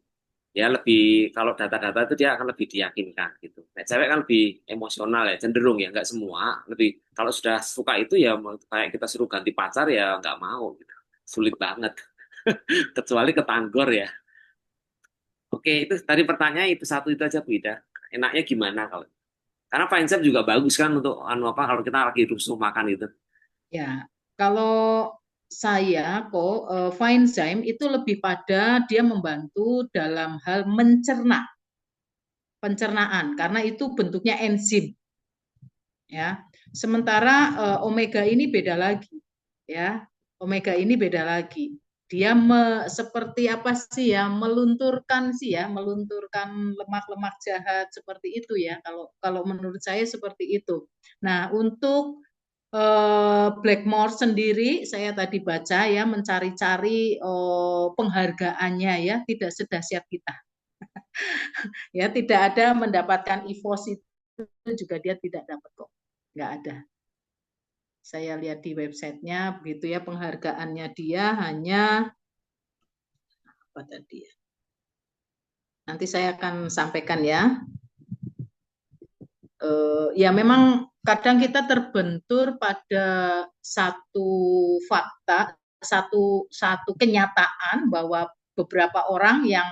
Ya lebih, kalau data-data itu dia akan lebih diyakinkan gitu. Nah, cewek kan lebih emosional ya, cenderung ya, nggak semua. Lebih kalau sudah suka itu ya kayak kita suruh ganti pacar ya nggak mau gitu. Sulit banget. Kecuali ketanggor ya. Oke, itu tadi pertanyaan itu satu itu aja Bu Ida. Enaknya gimana kalau? Karena Paenzyme juga bagus kan untuk anu apa kalau kita lagi rusuh makan itu. Ya, kalau saya kok Paenzyme itu lebih pada dia membantu dalam hal pencernaan karena itu bentuknya enzim ya. Sementara omega ini beda lagi ya. Omega ini beda lagi. Dia seperti apa sih ya, melunturkan lemak-lemak jahat seperti itu ya. Kalau menurut saya seperti itu. Nah, untuk Blackmore sendiri saya tadi baca ya, mencari-cari penghargaannya ya, tidak sedahsyat kita. Ya, tidak ada mendapatkan EVOS itu juga dia tidak dapat kok. Nggak ada. Saya lihat di websitenya begitu ya, penghargaannya dia hanya apa tadi ya. Nanti saya akan sampaikan ya. Ya memang kadang kita terbentur pada satu fakta, satu kenyataan bahwa beberapa orang yang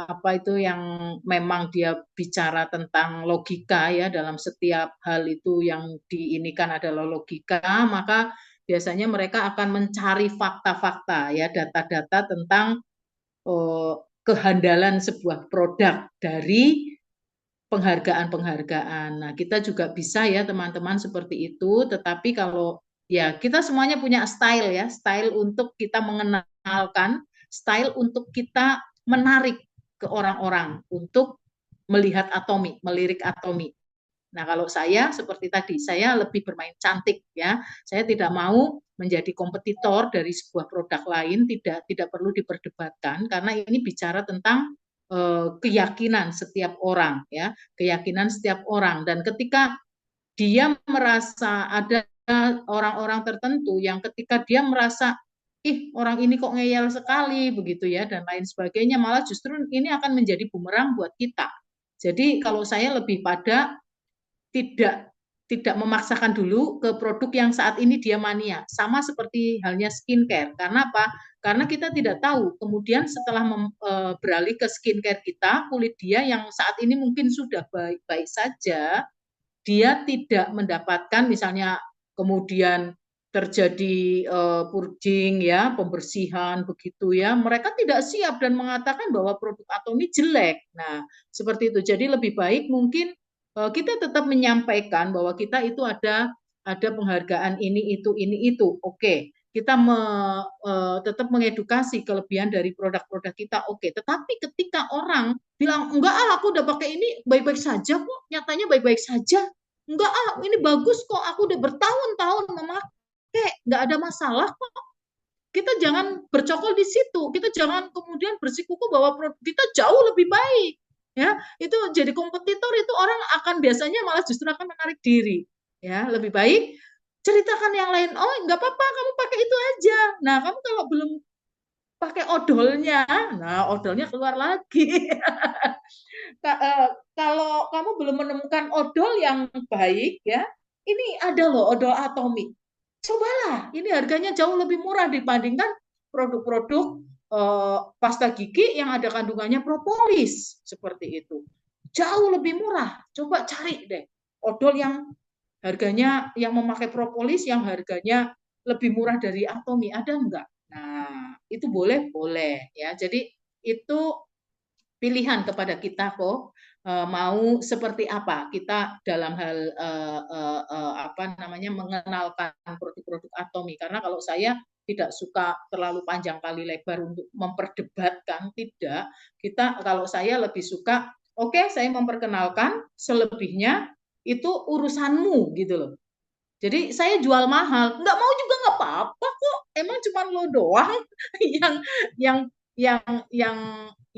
apa itu yang memang dia bicara tentang logika ya, dalam setiap hal itu yang diinikan adalah logika, maka biasanya mereka akan mencari fakta-fakta ya, data-data tentang kehandalan sebuah produk dari penghargaan-penghargaan. Nah, kita juga bisa ya teman-teman seperti itu, tetapi kalau ya kita semuanya punya style ya, style untuk kita mengenalkan, style untuk kita menarik ke orang-orang untuk melihat Atomi, melirik Atomi. Nah, kalau saya seperti tadi, saya lebih bermain cantik ya. Saya tidak mau menjadi kompetitor dari sebuah produk lain, tidak perlu diperdebatkan karena ini bicara tentang keyakinan setiap orang ya, keyakinan setiap orang. Dan ketika dia merasa ada orang-orang tertentu yang ketika dia merasa ih orang ini kok ngeyel sekali begitu ya dan lain sebagainya, malah justru ini akan menjadi bumerang buat kita. Jadi kalau saya lebih pada tidak memaksakan dulu ke produk yang saat ini dia mania. Sama seperti halnya skincare. Karena apa? Karena kita tidak tahu. Kemudian setelah beralih ke skincare kita, kulit dia yang saat ini mungkin sudah baik-baik saja, dia tidak mendapatkan misalnya kemudian terjadi purging ya, pembersihan begitu ya. Mereka tidak siap dan mengatakan bahwa produk Atomi jelek. Nah, seperti itu. Jadi lebih baik mungkin kita tetap menyampaikan bahwa kita itu ada penghargaan ini itu. Oke, kita tetap mengedukasi kelebihan dari produk-produk kita. Oke, tetapi ketika orang bilang enggak aku udah pakai ini baik-baik saja kok, nyatanya baik-baik saja. Enggak ini bagus kok, aku udah bertahun-tahun memakai, enggak ada masalah kok. Kita jangan bercokol di situ. Kita jangan kemudian bersikuku bahwa produk kita jauh lebih baik. Ya, itu jadi kompetitor itu orang akan biasanya malah justru akan menarik diri. Ya, lebih baik ceritakan yang lain. Oh, enggak apa-apa, kamu pakai itu aja. Nah, kamu kalau belum pakai odolnya, nah odolnya keluar lagi. Kalau kamu belum menemukan odol yang baik, ya, ini ada loh odol Atomi. Cobalah, ini harganya jauh lebih murah dibandingkan produk-produk pasta gigi yang ada kandungannya propolis seperti itu. Jauh lebih murah. Coba cari deh odol yang harganya yang memakai propolis yang harganya lebih murah dari Atomi, ada enggak? Nah, itu boleh ya. Jadi itu pilihan kepada kita kok mau seperti apa kita dalam hal apa namanya mengenalkan produk-produk Atomi, karena kalau saya tidak suka terlalu panjang kali lebar untuk memperdebatkan, tidak. Kita kalau saya lebih suka oke, saya memperkenalkan, selebihnya itu urusanmu gitu loh. Jadi saya jual mahal, nggak mau juga nggak apa-apa kok. Emang cuma lo doang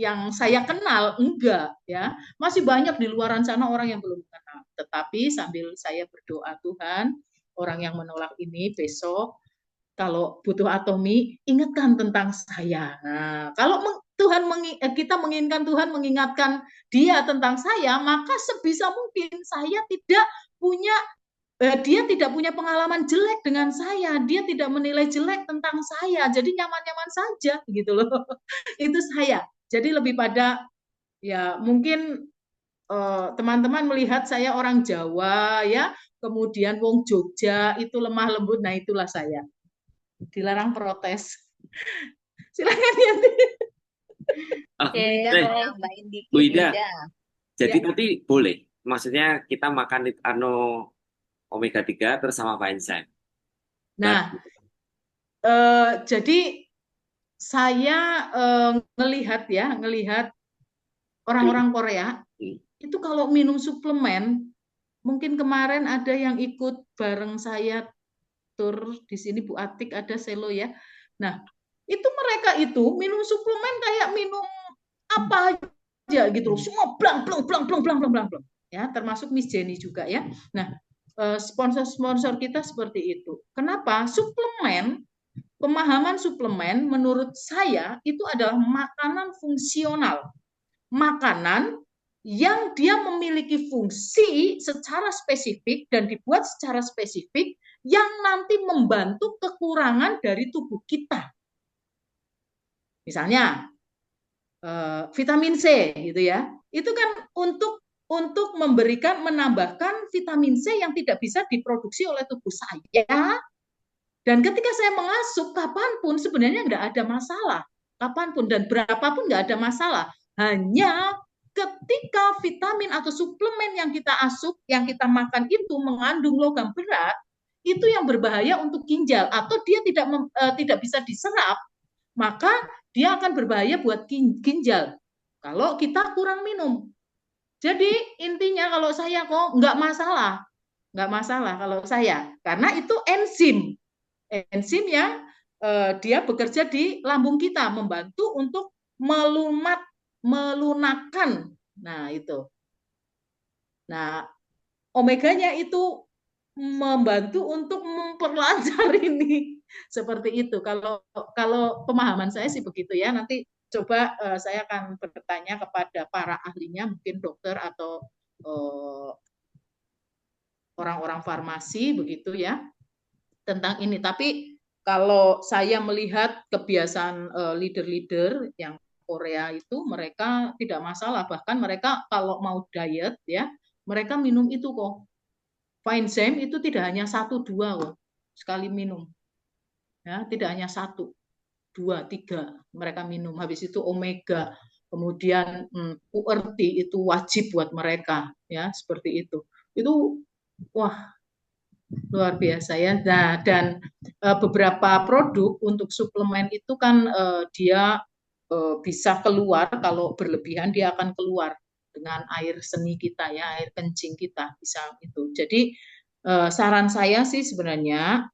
yang saya kenal, enggak ya. Masih banyak di luaran sana orang yang belum kenal. Tetapi sambil saya berdoa, Tuhan, orang yang menolak ini besok kalau butuh Atomi, ingatkan tentang saya. Nah, kalau kita menginginkan Tuhan mengingatkan dia tentang saya, maka sebisa mungkin saya tidak punya dia tidak punya pengalaman jelek dengan saya, dia tidak menilai jelek tentang saya, jadi nyaman-nyaman saja gitu loh. Itu saya. Jadi lebih pada ya mungkin teman-teman melihat saya orang Jawa ya, kemudian wong Jogja itu lemah lembut, nah itulah saya. Dilarang protes. Silakan Yanti. Bu Ida, jadi nanti boleh, maksudnya kita makan omega 3 terus sama Pak Enzyme. Nah, jadi saya ngelihat orang-orang Korea itu kalau minum suplemen, mungkin kemarin ada yang ikut bareng saya tur di sini Bu Atik, ada Selo ya. Nah, itu mereka itu minum suplemen kayak minum apa aja gitu, semua blang ya, termasuk Miss Jenny juga ya. Nah, sponsor-sponsor kita seperti itu. Kenapa? Suplemen, pemahaman suplemen menurut saya itu adalah makanan fungsional. Makanan yang dia memiliki fungsi secara spesifik dan dibuat secara spesifik yang nanti membantu kekurangan dari tubuh kita. Misalnya vitamin C gitu ya. Itu kan untuk menambahkan vitamin C yang tidak bisa diproduksi oleh tubuh saya Dan ketika saya mengasup, kapanpun sebenarnya nggak ada masalah. Kapanpun dan berapapun nggak ada masalah. Hanya ketika vitamin atau suplemen yang kita asup, yang kita makan itu mengandung logam berat, itu yang berbahaya untuk ginjal atau dia tidak bisa diserap, maka dia akan berbahaya buat ginjal kalau kita kurang minum. Jadi intinya kalau saya kok nggak masalah kalau saya, karena itu enzim yang dia bekerja di lambung kita, membantu untuk melunakkan. Nah itu. Nah omeganya itu membantu untuk memperlancar ini. Seperti itu. Kalau pemahaman saya sih begitu ya. Nanti coba saya akan bertanya kepada para ahlinya, mungkin dokter atau orang-orang farmasi begitu ya, tentang ini. Tapi kalau saya melihat kebiasaan leader-leader yang Korea itu, mereka tidak masalah. Bahkan mereka kalau mau diet ya, mereka minum itu kok. Fine itu tidak hanya 1-2 kok sekali minum. Ya, tidak hanya 1, 2, 3 mereka minum. Habis itu omega, kemudian URT itu wajib buat mereka ya, seperti itu. Itu wah luar biasa ya. Nah, dan beberapa produk untuk suplemen itu kan dia bisa keluar, kalau berlebihan dia akan keluar dengan air seni kita ya, air kencing kita bisa itu. Jadi saran saya sih sebenarnya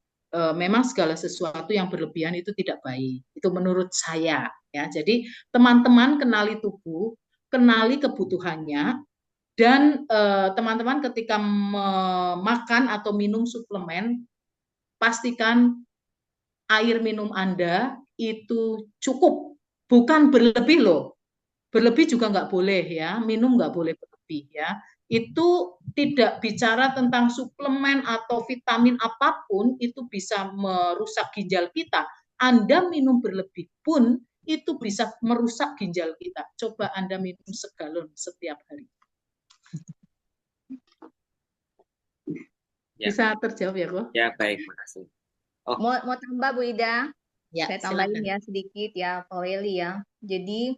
memang segala sesuatu yang berlebihan itu tidak baik. Itu menurut saya ya. Jadi teman-teman kenali tubuh, kenali kebutuhannya, dan teman-teman ketika makan atau minum suplemen, pastikan air minum Anda itu cukup, bukan berlebih loh. Berlebih juga nggak boleh ya, minum nggak boleh berlebih ya. Itu tidak bicara tentang suplemen atau vitamin apapun, itu bisa merusak ginjal kita. Anda minum berlebih pun itu bisa merusak ginjal kita. Coba Anda minum segalon setiap hari. Ya, Bisa terjawab ya, kok? ya baik, makasih. Oh, Mau tambah Bu Ida? Ya, Saya tambahin silakan. ya sedikit ya, Pak Weli ya. Jadi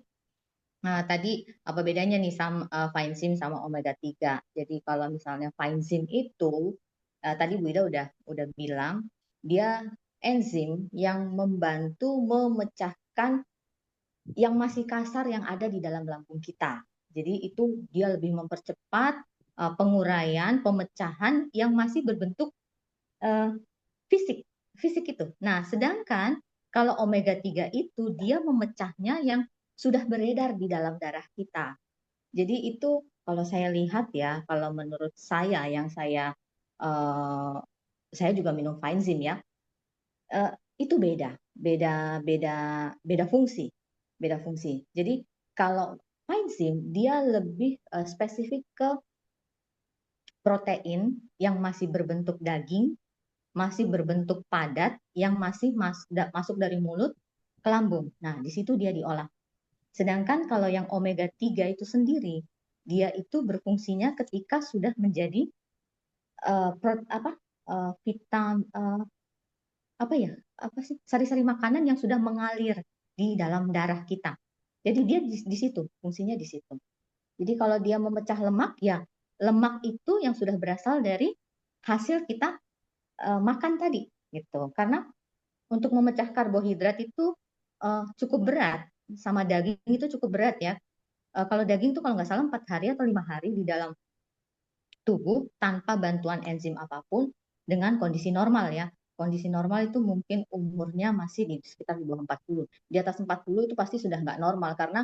tadi apa bedanya nih sama Finezim sama omega 3? Jadi kalau misalnya Finezim itu tadi Bu Ida udah bilang dia enzim yang membantu memecahkan yang masih kasar yang ada di dalam lambung kita. Jadi itu dia lebih mempercepat penguraian, pemecahan yang masih berbentuk fisik, fisik itu. Nah, sedangkan kalau omega 3 itu dia memecahnya yang sudah beredar di dalam darah kita. Jadi itu kalau saya lihat ya, kalau menurut saya yang saya juga minum Finezim ya, itu beda fungsi, beda fungsi. Jadi kalau Finezim dia lebih spesifik ke protein yang masih berbentuk daging, masih berbentuk padat, yang masih masuk dari mulut ke lambung. Nah, di situ dia diolah. Sedangkan kalau yang omega 3 itu sendiri, dia itu berfungsinya ketika sudah menjadi sari-sari makanan yang sudah mengalir di dalam darah kita. Jadi dia di situ, fungsinya di situ. Jadi kalau dia memecah lemak, ya lemak itu yang sudah berasal dari hasil kita makan tadi, gitu. Karena untuk memecah karbohidrat itu cukup berat, sama daging itu cukup berat ya. Kalau daging itu kalau nggak salah 4 hari atau 5 hari di dalam tubuh tanpa bantuan enzim apapun dengan kondisi normal ya. Kondisi normal itu mungkin umurnya masih di sekitar di bawah 40. Di atas 40 itu pasti sudah nggak normal karena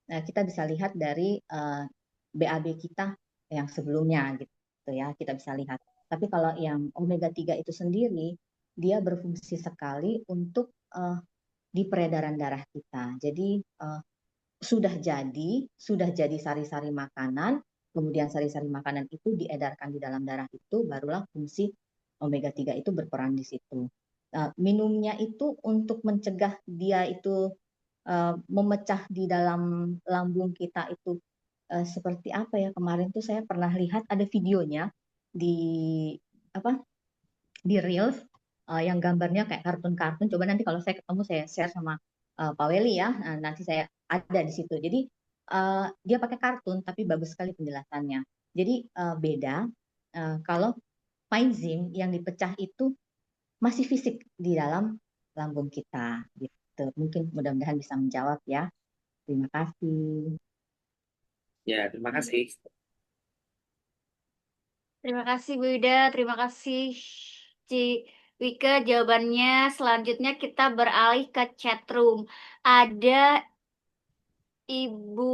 kita bisa lihat dari BAB kita yang sebelumnya gitu ya, kita bisa lihat. Tapi kalau yang omega 3 itu sendiri, dia berfungsi sekali untuk di peredaran darah kita. Jadi sudah jadi sari-sari makanan, kemudian sari-sari makanan itu diedarkan di dalam darah itu, barulah fungsi omega 3 itu berperan di situ. Minumnya itu untuk mencegah dia itu memecah di dalam lambung kita itu seperti apa ya, kemarin tuh saya pernah lihat ada videonya di Reels. yang gambarnya kayak kartun-kartun. Coba nanti kalau saya ketemu saya share sama Pak Weli ya. Nah, nanti saya ada di situ. Jadi dia pakai kartun tapi bagus sekali penjelasannya. Jadi beda kalau Maenzim yang dipecah itu masih fisik di dalam lambung kita gitu. Mungkin mudah-mudahan bisa menjawab ya. Terima kasih. Ya, terima kasih. Terima kasih Bu Ida, terima kasih Ci Wika jawabannya. Selanjutnya kita beralih ke chat room. Ada Ibu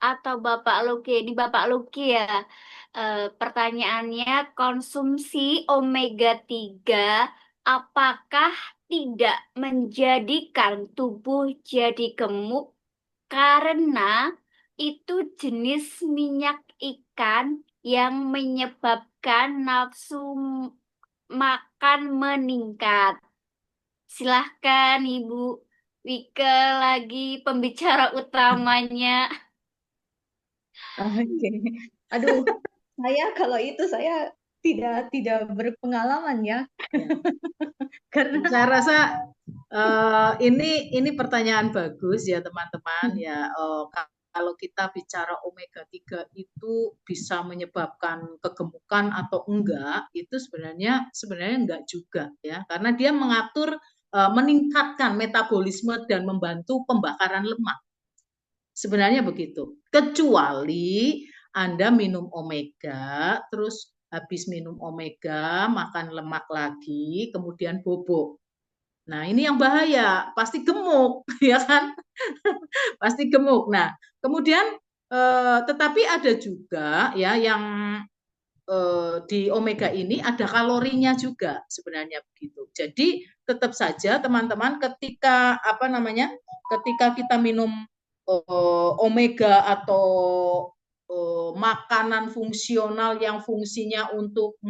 atau Bapak Luki, ini Bapak Luki ya. Pertanyaannya, konsumsi omega 3 apakah tidak menjadikan tubuh jadi gemuk karena itu jenis minyak ikan yang menyebabkan nafsu makan meningkat? Silahkan Ibu Wika lagi pembicara utamanya. Oke. Aduh, kalau itu saya tidak berpengalaman ya. Karena Saya rasa ini pertanyaan bagus ya teman-teman ya. Kalau kita bicara omega 3 itu bisa menyebabkan kegemukan atau enggak, itu sebenarnya enggak juga ya. Karena dia mengatur meningkatkan metabolisme dan membantu pembakaran lemak. Sebenarnya begitu. Kecuali Anda minum omega, terus habis minum omega, makan lemak lagi, kemudian bobok. Nah, ini yang bahaya, pasti gemuk, ya kan? Pasti gemuk. Nah, kemudian tetapi ada juga ya yang di omega ini ada kalorinya juga sebenarnya begitu. Jadi tetap saja teman-teman ketika ketika kita minum omega atau makanan fungsional yang fungsinya untuk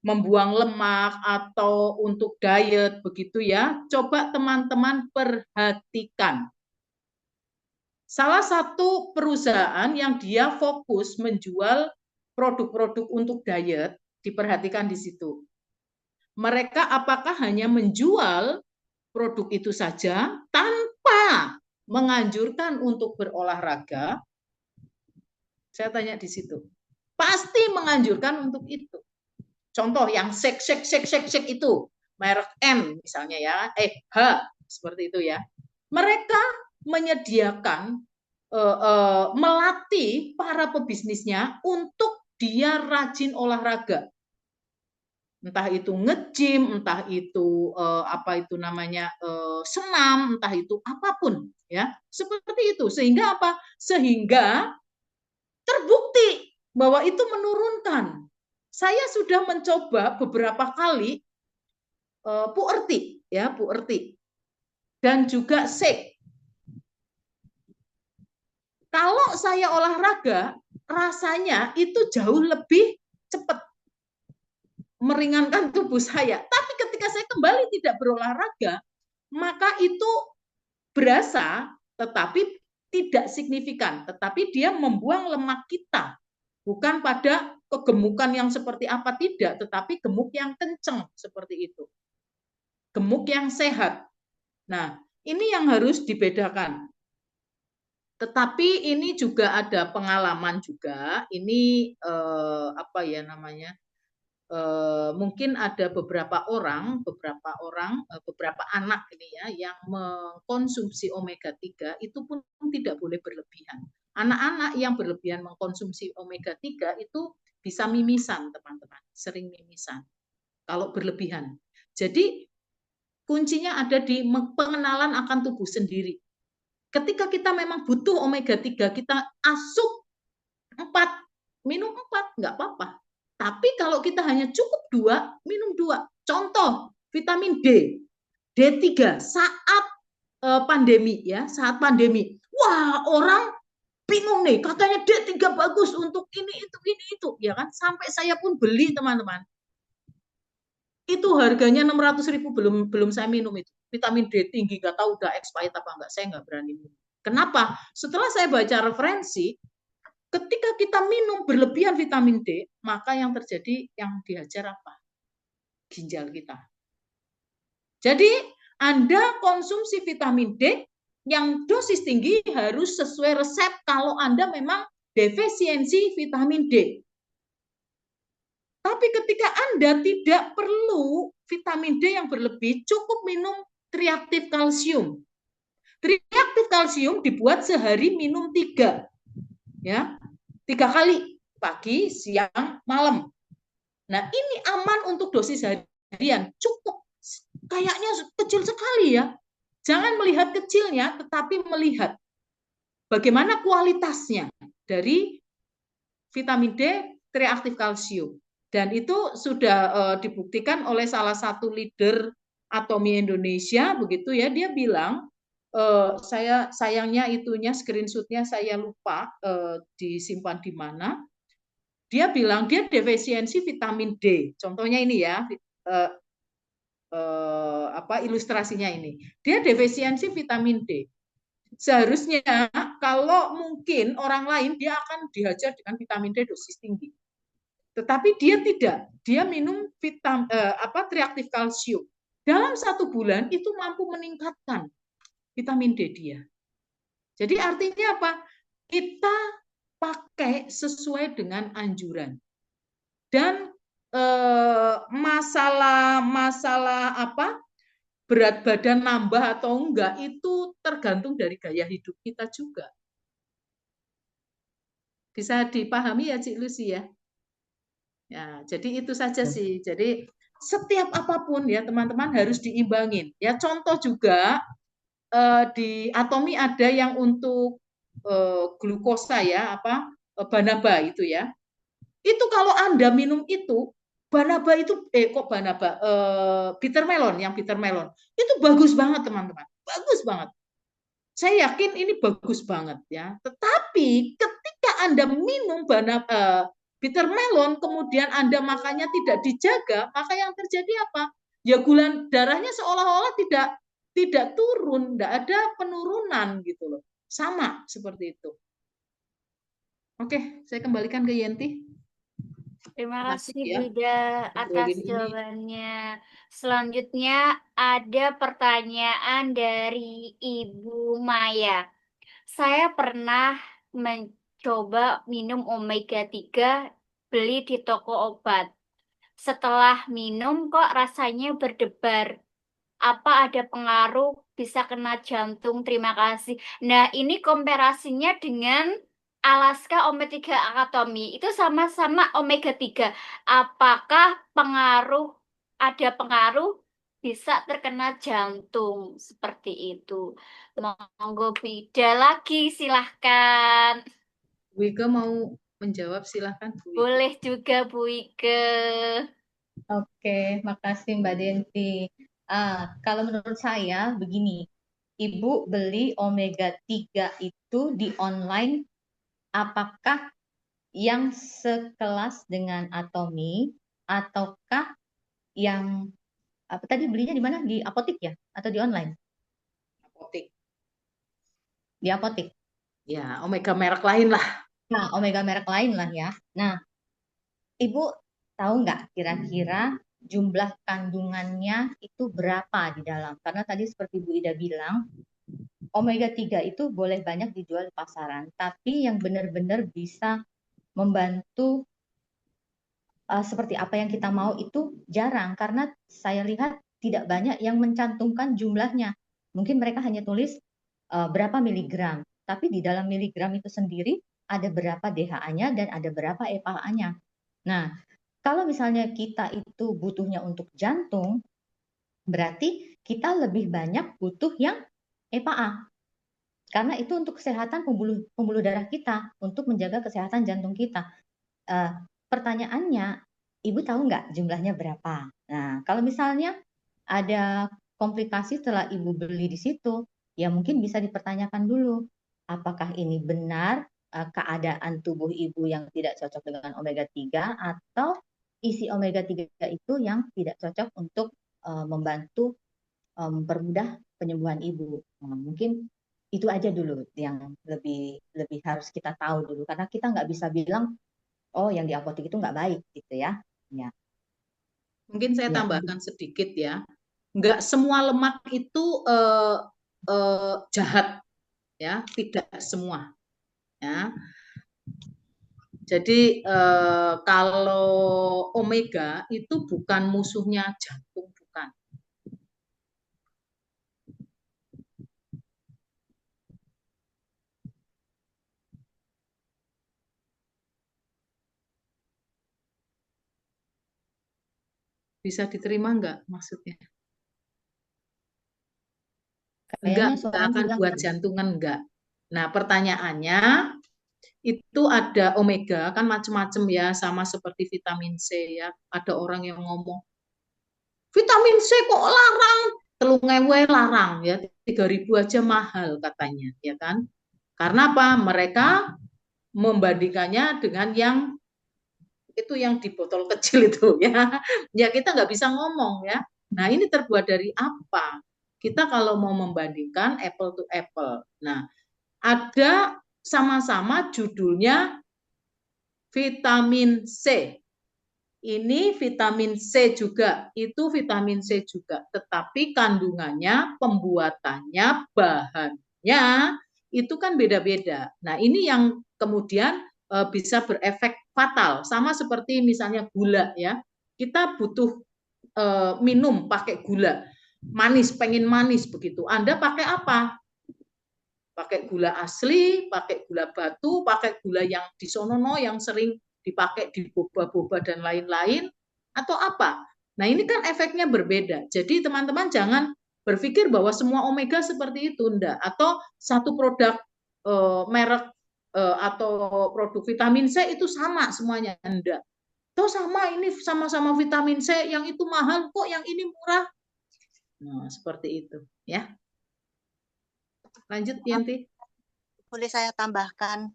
membuang lemak atau untuk diet begitu ya, coba teman-teman perhatikan. Salah satu perusahaan yang dia fokus menjual produk-produk untuk diet, diperhatikan di situ. Mereka apakah hanya menjual produk itu saja tanpa menganjurkan untuk berolahraga? Saya tanya di situ. Pasti menganjurkan untuk itu. Contoh yang shake itu, merek M misalnya ya, H seperti itu ya. Mereka menyediakan melatih para pebisnisnya untuk dia rajin olahraga. Entah itu nge-gym, entah itu senam, entah itu apapun ya. Seperti itu. Sehingga apa? Sehingga terbukti bahwa itu menurunkan. Saya sudah mencoba beberapa kali puerti ya, puerti. Dan juga shake. Kalau saya olahraga, rasanya itu jauh lebih cepat meringankan tubuh saya. Tapi ketika saya kembali tidak berolahraga, maka itu berasa tetapi tidak signifikan. Tetapi dia membuang lemak kita. Bukan pada kegemukan yang seperti apa, tidak. Tetapi gemuk yang kenceng seperti itu. Gemuk yang sehat. Nah, ini yang harus dibedakan. Tetapi ini juga ada pengalaman juga. Ini mungkin ada beberapa anak ini ya yang mengkonsumsi omega 3 itu pun tidak boleh berlebihan. Anak-anak yang berlebihan mengkonsumsi omega 3 itu bisa mimisan, teman-teman, sering mimisan kalau berlebihan. Jadi kuncinya ada di pengenalan akan tubuh sendiri. Ketika kita memang butuh omega 3, kita asup 4, minum 4, nggak apa-apa. Tapi kalau kita hanya cukup 2, minum 2. Contoh, vitamin D, D3 saat pandemi ya, saat pandemi. Wah, orang bingung nih, katanya D3 bagus untuk ini itu, ya kan? Sampai saya pun beli, teman-teman. Itu harganya 600.000 belum saya minum itu. Vitamin D tinggi, nggak tahu udah expired apa enggak, saya nggak berani minum. Kenapa? Setelah saya baca referensi, ketika kita minum berlebihan vitamin D, maka yang terjadi yang dihajar apa? ginjal kita. Jadi Anda konsumsi vitamin D yang dosis tinggi harus sesuai resep kalau Anda memang defisiensi vitamin D. Tapi ketika Anda tidak perlu vitamin D yang berlebih, cukup minum triaktif kalsium. Triaktif kalsium dibuat sehari minum 3, ya, 3 kali, pagi, siang, malam. Nah, ini aman untuk dosis harian, cukup. Kayaknya kecil sekali ya. Jangan melihat kecilnya, tetapi melihat bagaimana kualitasnya dari vitamin D triaktif kalsium. Dan itu sudah dibuktikan oleh salah satu leader Atomi Indonesia, begitu ya, dia bilang, saya sayangnya itunya screenshotnya saya lupa disimpan di mana. Dia bilang dia defisiensi vitamin D. Contohnya ini ya, ilustrasinya ini. Dia defisiensi vitamin D. Seharusnya kalau mungkin orang lain dia akan dihajar dengan vitamin D dosis tinggi. Tetapi dia tidak. Dia minum triaktif kalsium. Dalam 1 bulan itu mampu meningkatkan vitamin D dia. Jadi artinya apa? Kita pakai sesuai dengan anjuran. Dan masalah berat badan nambah atau enggak itu tergantung dari gaya hidup kita juga. Bisa dipahami ya Cik Lucy ya? Ya, jadi itu saja sih. Jadi setiap apapun ya teman-teman harus diimbangin. Ya contoh juga di Atomi ada yang untuk glukosa ya, Banaba itu ya. Itu kalau Anda minum itu, Banaba itu bitter melon, yang bitter melon. Itu bagus banget teman-teman. Bagus banget. Saya yakin ini bagus banget ya. Tetapi ketika Anda minum bitter melon, kemudian Anda makannya tidak dijaga, maka yang terjadi apa? Ya gula darahnya seolah-olah tidak turun, tidak ada penurunan gitu loh. Sama seperti itu. Oke, saya kembalikan ke Yenti. Terima kasih ya. Bu Ida atas jawabannya. Selanjutnya ada pertanyaan dari Ibu Maya. Saya pernah mencoba minum omega 3 beli di toko obat. Setelah minum kok rasanya berdebar. Apa ada pengaruh bisa kena jantung? Terima kasih. Nah, ini komparasinya dengan Alaska Omega 3 Atomy. Itu sama-sama omega 3. Apakah ada pengaruh bisa terkena jantung seperti itu? Monggo Bida lagi silahkan. Bu Ike mau menjawab silahkan Bu Ike. Boleh juga Bu Ike. Oke, makasih Mbak Denti. Kalau menurut saya begini, Ibu beli omega 3 itu di online, apakah yang sekelas dengan Atomy ataukah yang apa tadi belinya di mana? Di apotik ya atau di online? Apotik. Di apotik. Ya, omega merek lain lah. Nah, omega merek lain lah ya. Nah, Ibu tahu nggak kira-kira jumlah kandungannya itu berapa di dalam? Karena tadi seperti Bu Ida bilang, omega 3 itu boleh banyak dijual di pasaran, tapi yang benar-benar bisa membantu seperti apa yang kita mau itu jarang, karena saya lihat tidak banyak yang mencantumkan jumlahnya. Mungkin mereka hanya tulis berapa miligram, tapi di dalam miligram itu sendiri ada berapa DHA-nya dan ada berapa EPA-nya. Nah, kalau misalnya kita itu butuhnya untuk jantung, berarti kita lebih banyak butuh yang EPA. Karena itu untuk kesehatan pembuluh darah kita, untuk menjaga kesehatan jantung kita. Pertanyaannya, Ibu tahu nggak jumlahnya berapa? Nah, kalau misalnya ada komplikasi setelah Ibu beli di situ, ya mungkin bisa dipertanyakan dulu, apakah ini benar keadaan tubuh Ibu yang tidak cocok dengan omega 3 atau isi omega 3 itu yang tidak cocok untuk membantu mempermudah penyembuhan Ibu. Nah, mungkin itu aja dulu yang lebih harus kita tahu dulu, karena kita nggak bisa bilang oh yang di apotek itu nggak baik gitu ya. Ya. Mungkin saya Ya, tambahkan sedikit ya. Nggak semua lemak itu jahat ya, tidak semua ya. Jadi kalau omega itu bukan musuhnya jantung, bukan. Bisa diterima nggak maksudnya? kayaknya Nggak soalnya akan bilang buat jantungan, nggak. Nah, pertanyaannya itu ada omega kan macam-macam ya, sama seperti vitamin C ya. Ada orang yang ngomong vitamin C kok larang, telung ewe larang ya, 3.000 aja mahal katanya ya kan. Karena apa? Mereka membandingkannya dengan yang itu yang di botol kecil itu ya. Ya kita nggak bisa ngomong ya. Nah ini terbuat dari apa? Kita kalau mau membandingkan apple to apple. Nah ada sama-sama judulnya vitamin C. Ini vitamin C juga, itu vitamin C juga, tetapi kandungannya, pembuatannya, bahannya itu kan beda-beda. Nah, ini yang kemudian bisa berefek fatal, sama seperti misalnya gula ya. Kita butuh minum pakai gula, manis, pengen manis begitu. Anda pakai apa? Pakai gula asli, pakai gula batu, pakai gula yang disonono yang sering dipakai di boba-boba dan lain-lain, atau apa? Nah ini kan efeknya berbeda. Jadi teman-teman jangan berpikir bahwa semua omega seperti itu, enggak. Atau satu produk merek atau produk vitamin C itu sama semuanya, enggak. Tuh sama ini sama-sama vitamin C, yang itu mahal kok, yang ini murah. Nah seperti itu, ya. Lanjut Yanti. Boleh saya tambahkan?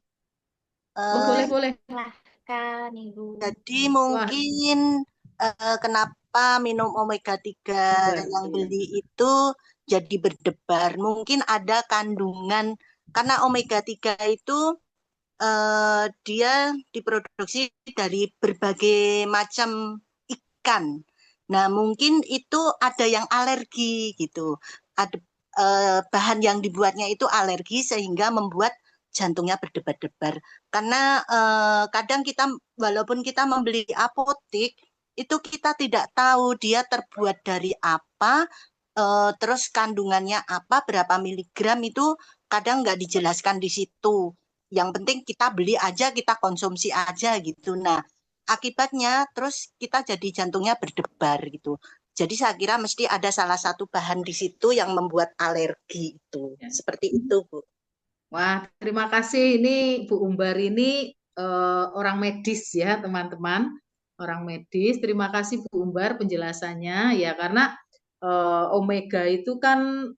Oh boleh boleh. Silahkan Ibu. Jadi Wah, mungkin kenapa minum omega 3 yang beli itu jadi berdebar. Mungkin ada kandungan, karena omega 3 itu dia diproduksi dari berbagai macam ikan. Nah, mungkin itu ada yang alergi gitu. Ada bahan yang dibuatnya itu alergi sehingga membuat jantungnya berdebar-debar. Karena kadang kita walaupun kita membeli apotik itu kita tidak tahu dia terbuat dari apa, terus kandungannya apa, berapa miligram itu kadang nggak dijelaskan di situ. Yang penting kita beli aja, kita konsumsi aja gitu. Nah, akibatnya terus kita jadi jantungnya berdebar gitu. Jadi saya kira mesti ada salah satu bahan di situ yang membuat alergi itu. Ya. Seperti itu, Bu. Wah, terima kasih. Ini Bu Umbar ini orang medis ya, teman-teman. Orang medis. Terima kasih Bu Umbar penjelasannya ya, karena omega itu kan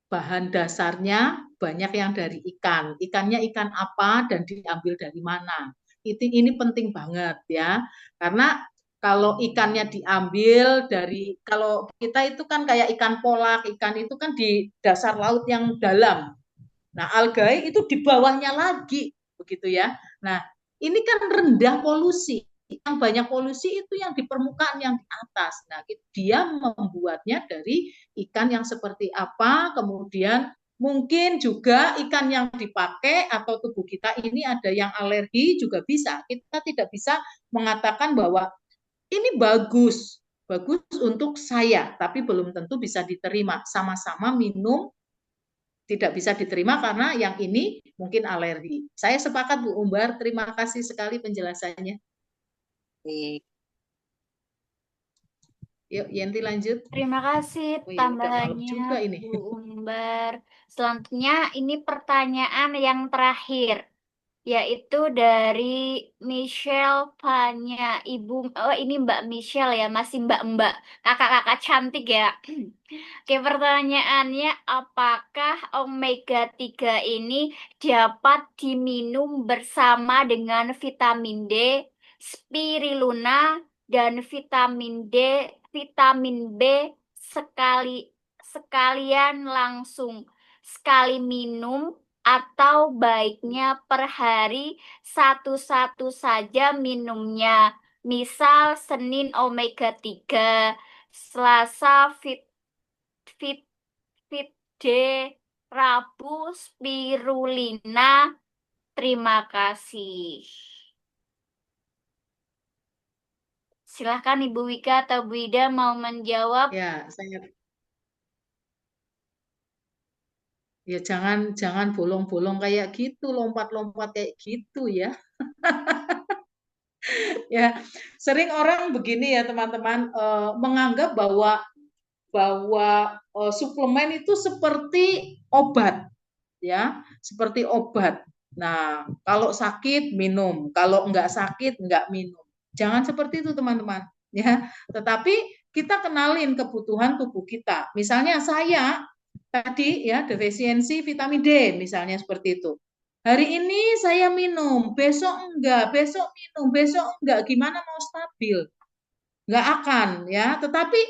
bahan dasarnya banyak yang dari ikan. Ikannya ikan apa dan diambil dari mana. Ini penting banget ya. Karena kalau ikannya diambil dari, kalau kita itu kan kayak ikan polak, ikan itu kan di dasar laut yang dalam. Nah, algae itu di bawahnya lagi, begitu ya. Nah, ini kan rendah polusi. Yang banyak polusi itu yang di permukaan, yang di atas. Nah, dia membuatnya dari ikan yang seperti apa, kemudian mungkin juga ikan yang dipakai atau tubuh kita ini ada yang alergi juga bisa. Kita tidak bisa mengatakan bahwa ini bagus, bagus untuk saya, tapi belum tentu bisa diterima. Sama-sama minum tidak bisa diterima karena yang ini mungkin alergi. Saya sepakat Bu Umbar, terima kasih sekali penjelasannya. Baik. Yuk Yenti lanjut. Terima kasih Oh iya, udah malam tambahannya juga ini. Bu Umbar. Selanjutnya ini pertanyaan yang terakhir, yaitu dari Michelle Panya. Ini Mbak Michelle ya, masih Mbak-mbak, kakak-kakak cantik ya. Oke, pertanyaannya, apakah omega 3 ini dapat diminum bersama dengan vitamin D, spirulina, dan vitamin B sekalian langsung sekali minum, atau baiknya per hari satu-satu saja minumnya? Misal Senin omega 3, Selasa fit fit D, Rabu spirulina. Terima kasih. Silahkan Ibu Wika atau Bu Ida mau menjawab. Ya, ya jangan bolong-bolong kayak gitu, lompat-lompat kayak gitu ya. Ya, sering orang begini ya teman-teman, menganggap bahwa suplemen itu seperti obat, ya, seperti obat. Nah, kalau sakit minum, kalau enggak sakit enggak minum. Jangan seperti itu teman-teman, ya. Tetapi kita kenalin kebutuhan tubuh kita. Misalnya saya tadi ya defisiensi vitamin D misalnya seperti itu. Hari ini saya minum, besok enggak, besok minum, besok enggak, gimana mau stabil? Enggak akan ya. Tetapi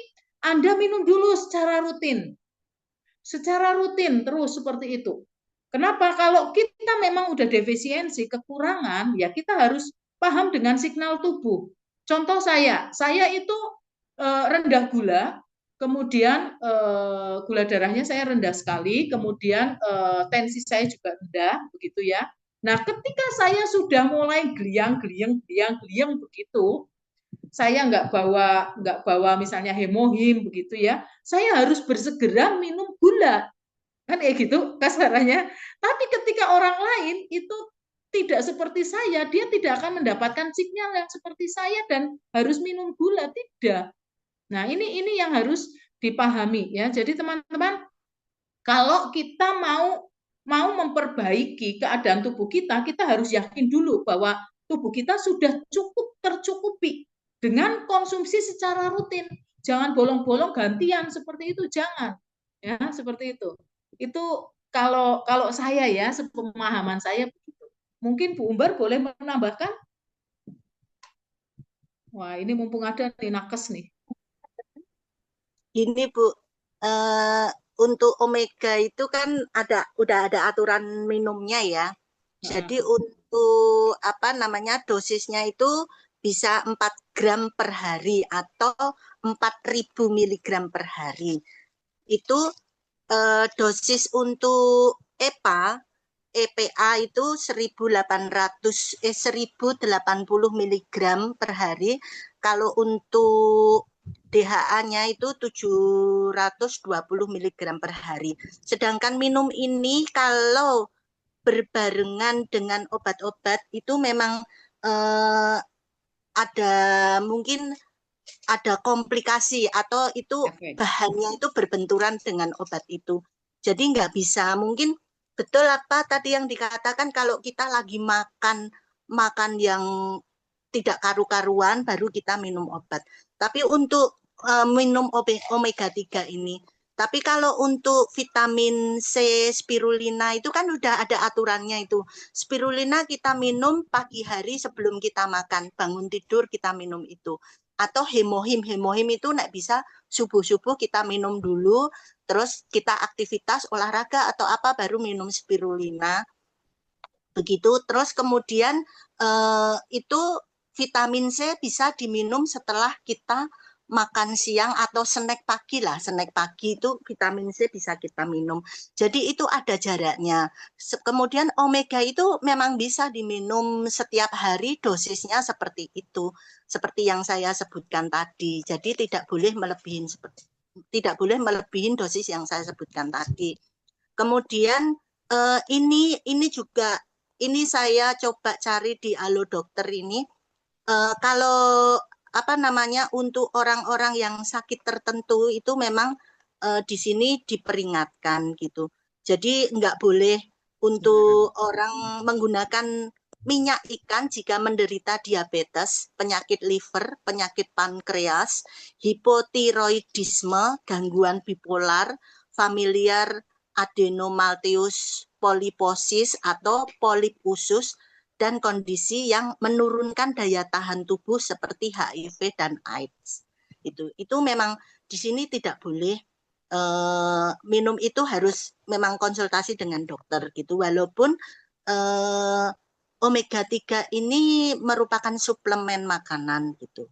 Anda minum dulu secara rutin. Secara rutin terus seperti itu. Kenapa? Kalau kita memang udah defisiensi, kekurangan, ya kita harus paham dengan signal tubuh. Contoh saya itu rendah gula, kemudian gula darahnya saya rendah sekali, kemudian tensi saya juga rendah, begitu ya. Nah, ketika saya sudah mulai geliang begitu, saya nggak bawa misalnya hemohim begitu ya, saya harus bersegera minum gula, kan kayak gitu kasarannya. Tapi ketika orang lain itu tidak seperti saya, dia tidak akan mendapatkan sinyal yang seperti saya dan harus minum gula, tidak. Nah, ini yang harus dipahami ya. Jadi teman-teman, kalau kita mau memperbaiki keadaan tubuh kita, kita harus yakin dulu bahwa tubuh kita sudah cukup tercukupi dengan konsumsi secara rutin. Jangan bolong-bolong gantian seperti itu, jangan. Ya, seperti itu. Itu kalau saya ya, sepemahaman saya begitu. Mungkin Bu Umbar boleh menambahkan? Wah, ini mumpung ada nih nakes nih. Ini Bu, untuk omega itu kan udah ada aturan minumnya ya. Jadi untuk dosisnya itu bisa 4 gram per hari atau 4.000 miligram per hari. Itu dosis untuk EPA itu 1080 miligram per hari. Kalau untuk DHA-nya itu 720 miligram per hari. Sedangkan minum ini kalau berbarengan dengan obat-obat itu memang mungkin ada komplikasi atau itu bahannya itu berbenturan dengan obat itu. Jadi nggak bisa, mungkin betul apa tadi yang dikatakan kalau kita lagi makan yang tidak karu-karuan baru kita minum obat. Tapi untuk minum omega 3 ini, tapi kalau untuk vitamin C spirulina itu kan udah ada aturannya itu. Spirulina kita minum pagi hari sebelum kita makan, bangun tidur kita minum itu. Atau hemohim itu nek bisa subuh-subuh kita minum dulu, terus kita aktivitas olahraga atau apa baru minum spirulina. Begitu. Terus kemudian itu vitamin C bisa diminum setelah kita makan siang atau snack pagi lah. Snack pagi itu vitamin C bisa kita minum. Jadi itu ada jaraknya. Kemudian omega itu memang bisa diminum setiap hari, dosisnya seperti itu. Seperti yang saya sebutkan tadi. Jadi tidak boleh melebihin dosis yang saya sebutkan tadi. Kemudian ini juga saya coba cari di Halo Dokter ini. Kalau untuk orang-orang yang sakit tertentu itu memang di sini diperingatkan gitu. Jadi nggak boleh untuk orang menggunakan minyak ikan jika menderita diabetes, penyakit liver, penyakit pankreas, hipotiroidisme, gangguan bipolar, familiar adenomaltheus polyposis atau polip usus, dan kondisi yang menurunkan daya tahan tubuh seperti HIV dan AIDS. Itu memang di sini tidak boleh minum, itu harus memang konsultasi dengan dokter gitu. Walaupun omega 3 ini merupakan suplemen makanan gitu.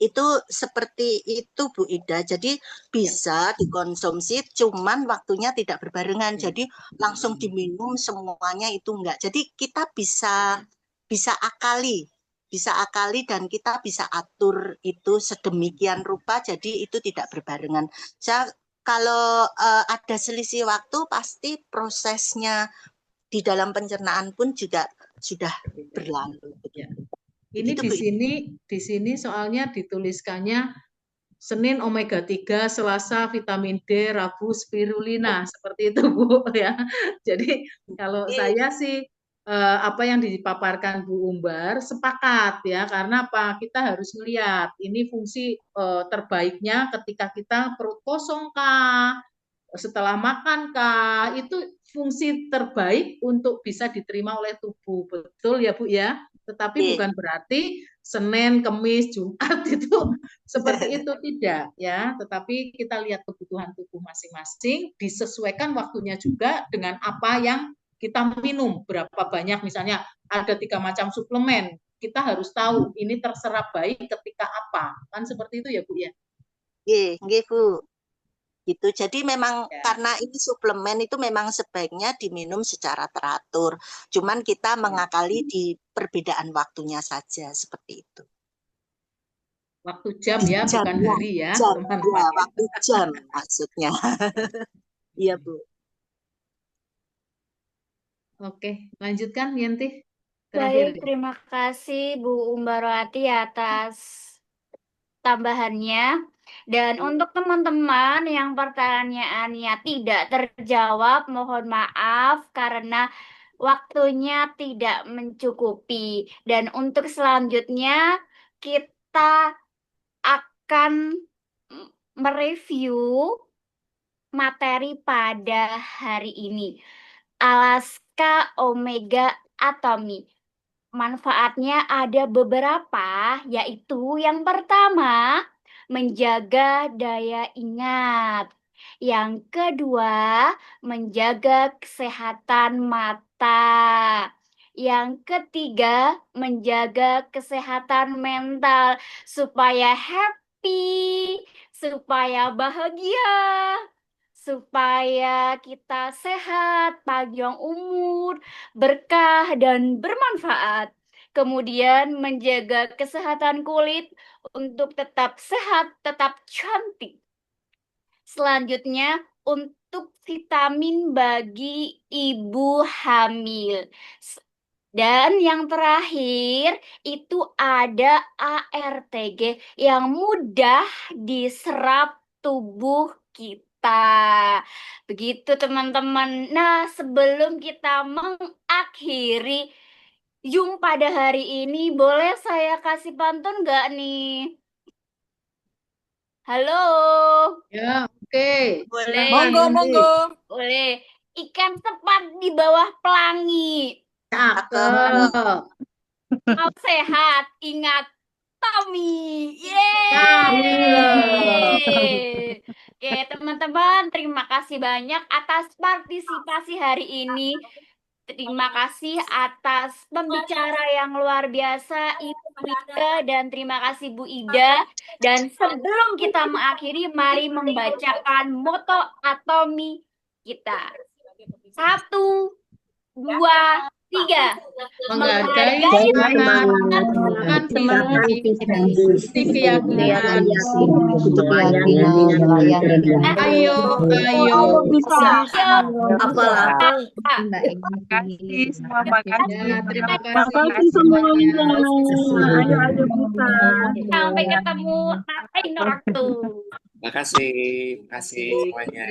Itu seperti itu Bu Ida. Jadi bisa dikonsumsi, cuman waktunya tidak berbarengan. Jadi langsung diminum semuanya itu enggak. Jadi kita bisa akali dan kita bisa atur itu sedemikian rupa. Jadi itu tidak berbarengan. Kalau ada selisih waktu, pasti prosesnya di dalam pencernaan pun juga sudah berlalu. Ya. Ini Itu, Bu. di sini soalnya dituliskannya Senin omega 3, Selasa vitamin D, Rabu spirulina, seperti itu Bu ya. Jadi kalau saya sih apa yang dipaparkan Bu Umbar sepakat ya, karena apa? Kita harus melihat ini fungsi terbaiknya ketika kita perut kosong kah, setelah makan kah, itu fungsi terbaik untuk bisa diterima oleh tubuh. Betul ya Bu ya? Tetapi bukan berarti Senin, Kemis, Jumat itu seperti itu, tidak ya. Tetapi kita lihat kebutuhan tubuh masing-masing, disesuaikan waktunya juga dengan apa yang kita minum, berapa banyak. Misalnya ada 3 macam suplemen, kita harus tahu ini terserap baik ketika apa, kan seperti itu ya Bu ya. Nggih Bu. Gitu. Jadi memang karena ini suplemen itu memang sebaiknya diminum secara teratur. Cuman kita mengakali di perbedaan waktunya saja seperti itu. Waktu jam ya, bukan hari ya. Jam, ya, waktu jam maksudnya. Iya Bu. Oke, lanjutkan Yenti. Baik, terima kasih Bu Umbarwati atas tambahannya. Dan untuk teman-teman yang pertanyaannya tidak terjawab, mohon maaf karena waktunya tidak mencukupi. Dan untuk selanjutnya kita akan mereview materi pada hari ini. Alaska Omega Atomy. Manfaatnya ada beberapa, yaitu yang pertama, menjaga daya ingat. Yang kedua, menjaga kesehatan mata. Yang ketiga, menjaga kesehatan mental supaya happy, supaya bahagia, supaya kita sehat, panjang umur, berkah, dan bermanfaat. Kemudian menjaga kesehatan kulit untuk tetap sehat, tetap cantik. Selanjutnya, untuk vitamin bagi ibu hamil. Dan yang terakhir, itu ada ARTG yang mudah diserap tubuh kita. Begitu teman-teman. Nah, sebelum kita mengakhiri Zoom pada hari ini, boleh saya kasih pantun nggak nih? Halo. Ya, oke. Boleh. Monggo. Boleh. Ikan sepat di bawah pelangi. Cakep. Mau sehat, ingat Tommy. Yeay. Oke, teman-teman, terima kasih banyak atas partisipasi hari ini. Terima kasih atas pembicara yang luar biasa, Ibu Wika, dan terima kasih Bu Ida. Dan sebelum kita mengakhiri, mari membacakan moto Atomy kita. 1, 2, 3. Menghargai semangat, menemukan semangat, ikuti keyakinan. Ayo. Apalah. Terima kasih semuanya. Ayo kita. Sampai ketemu lain waktu. Makasih semuanya.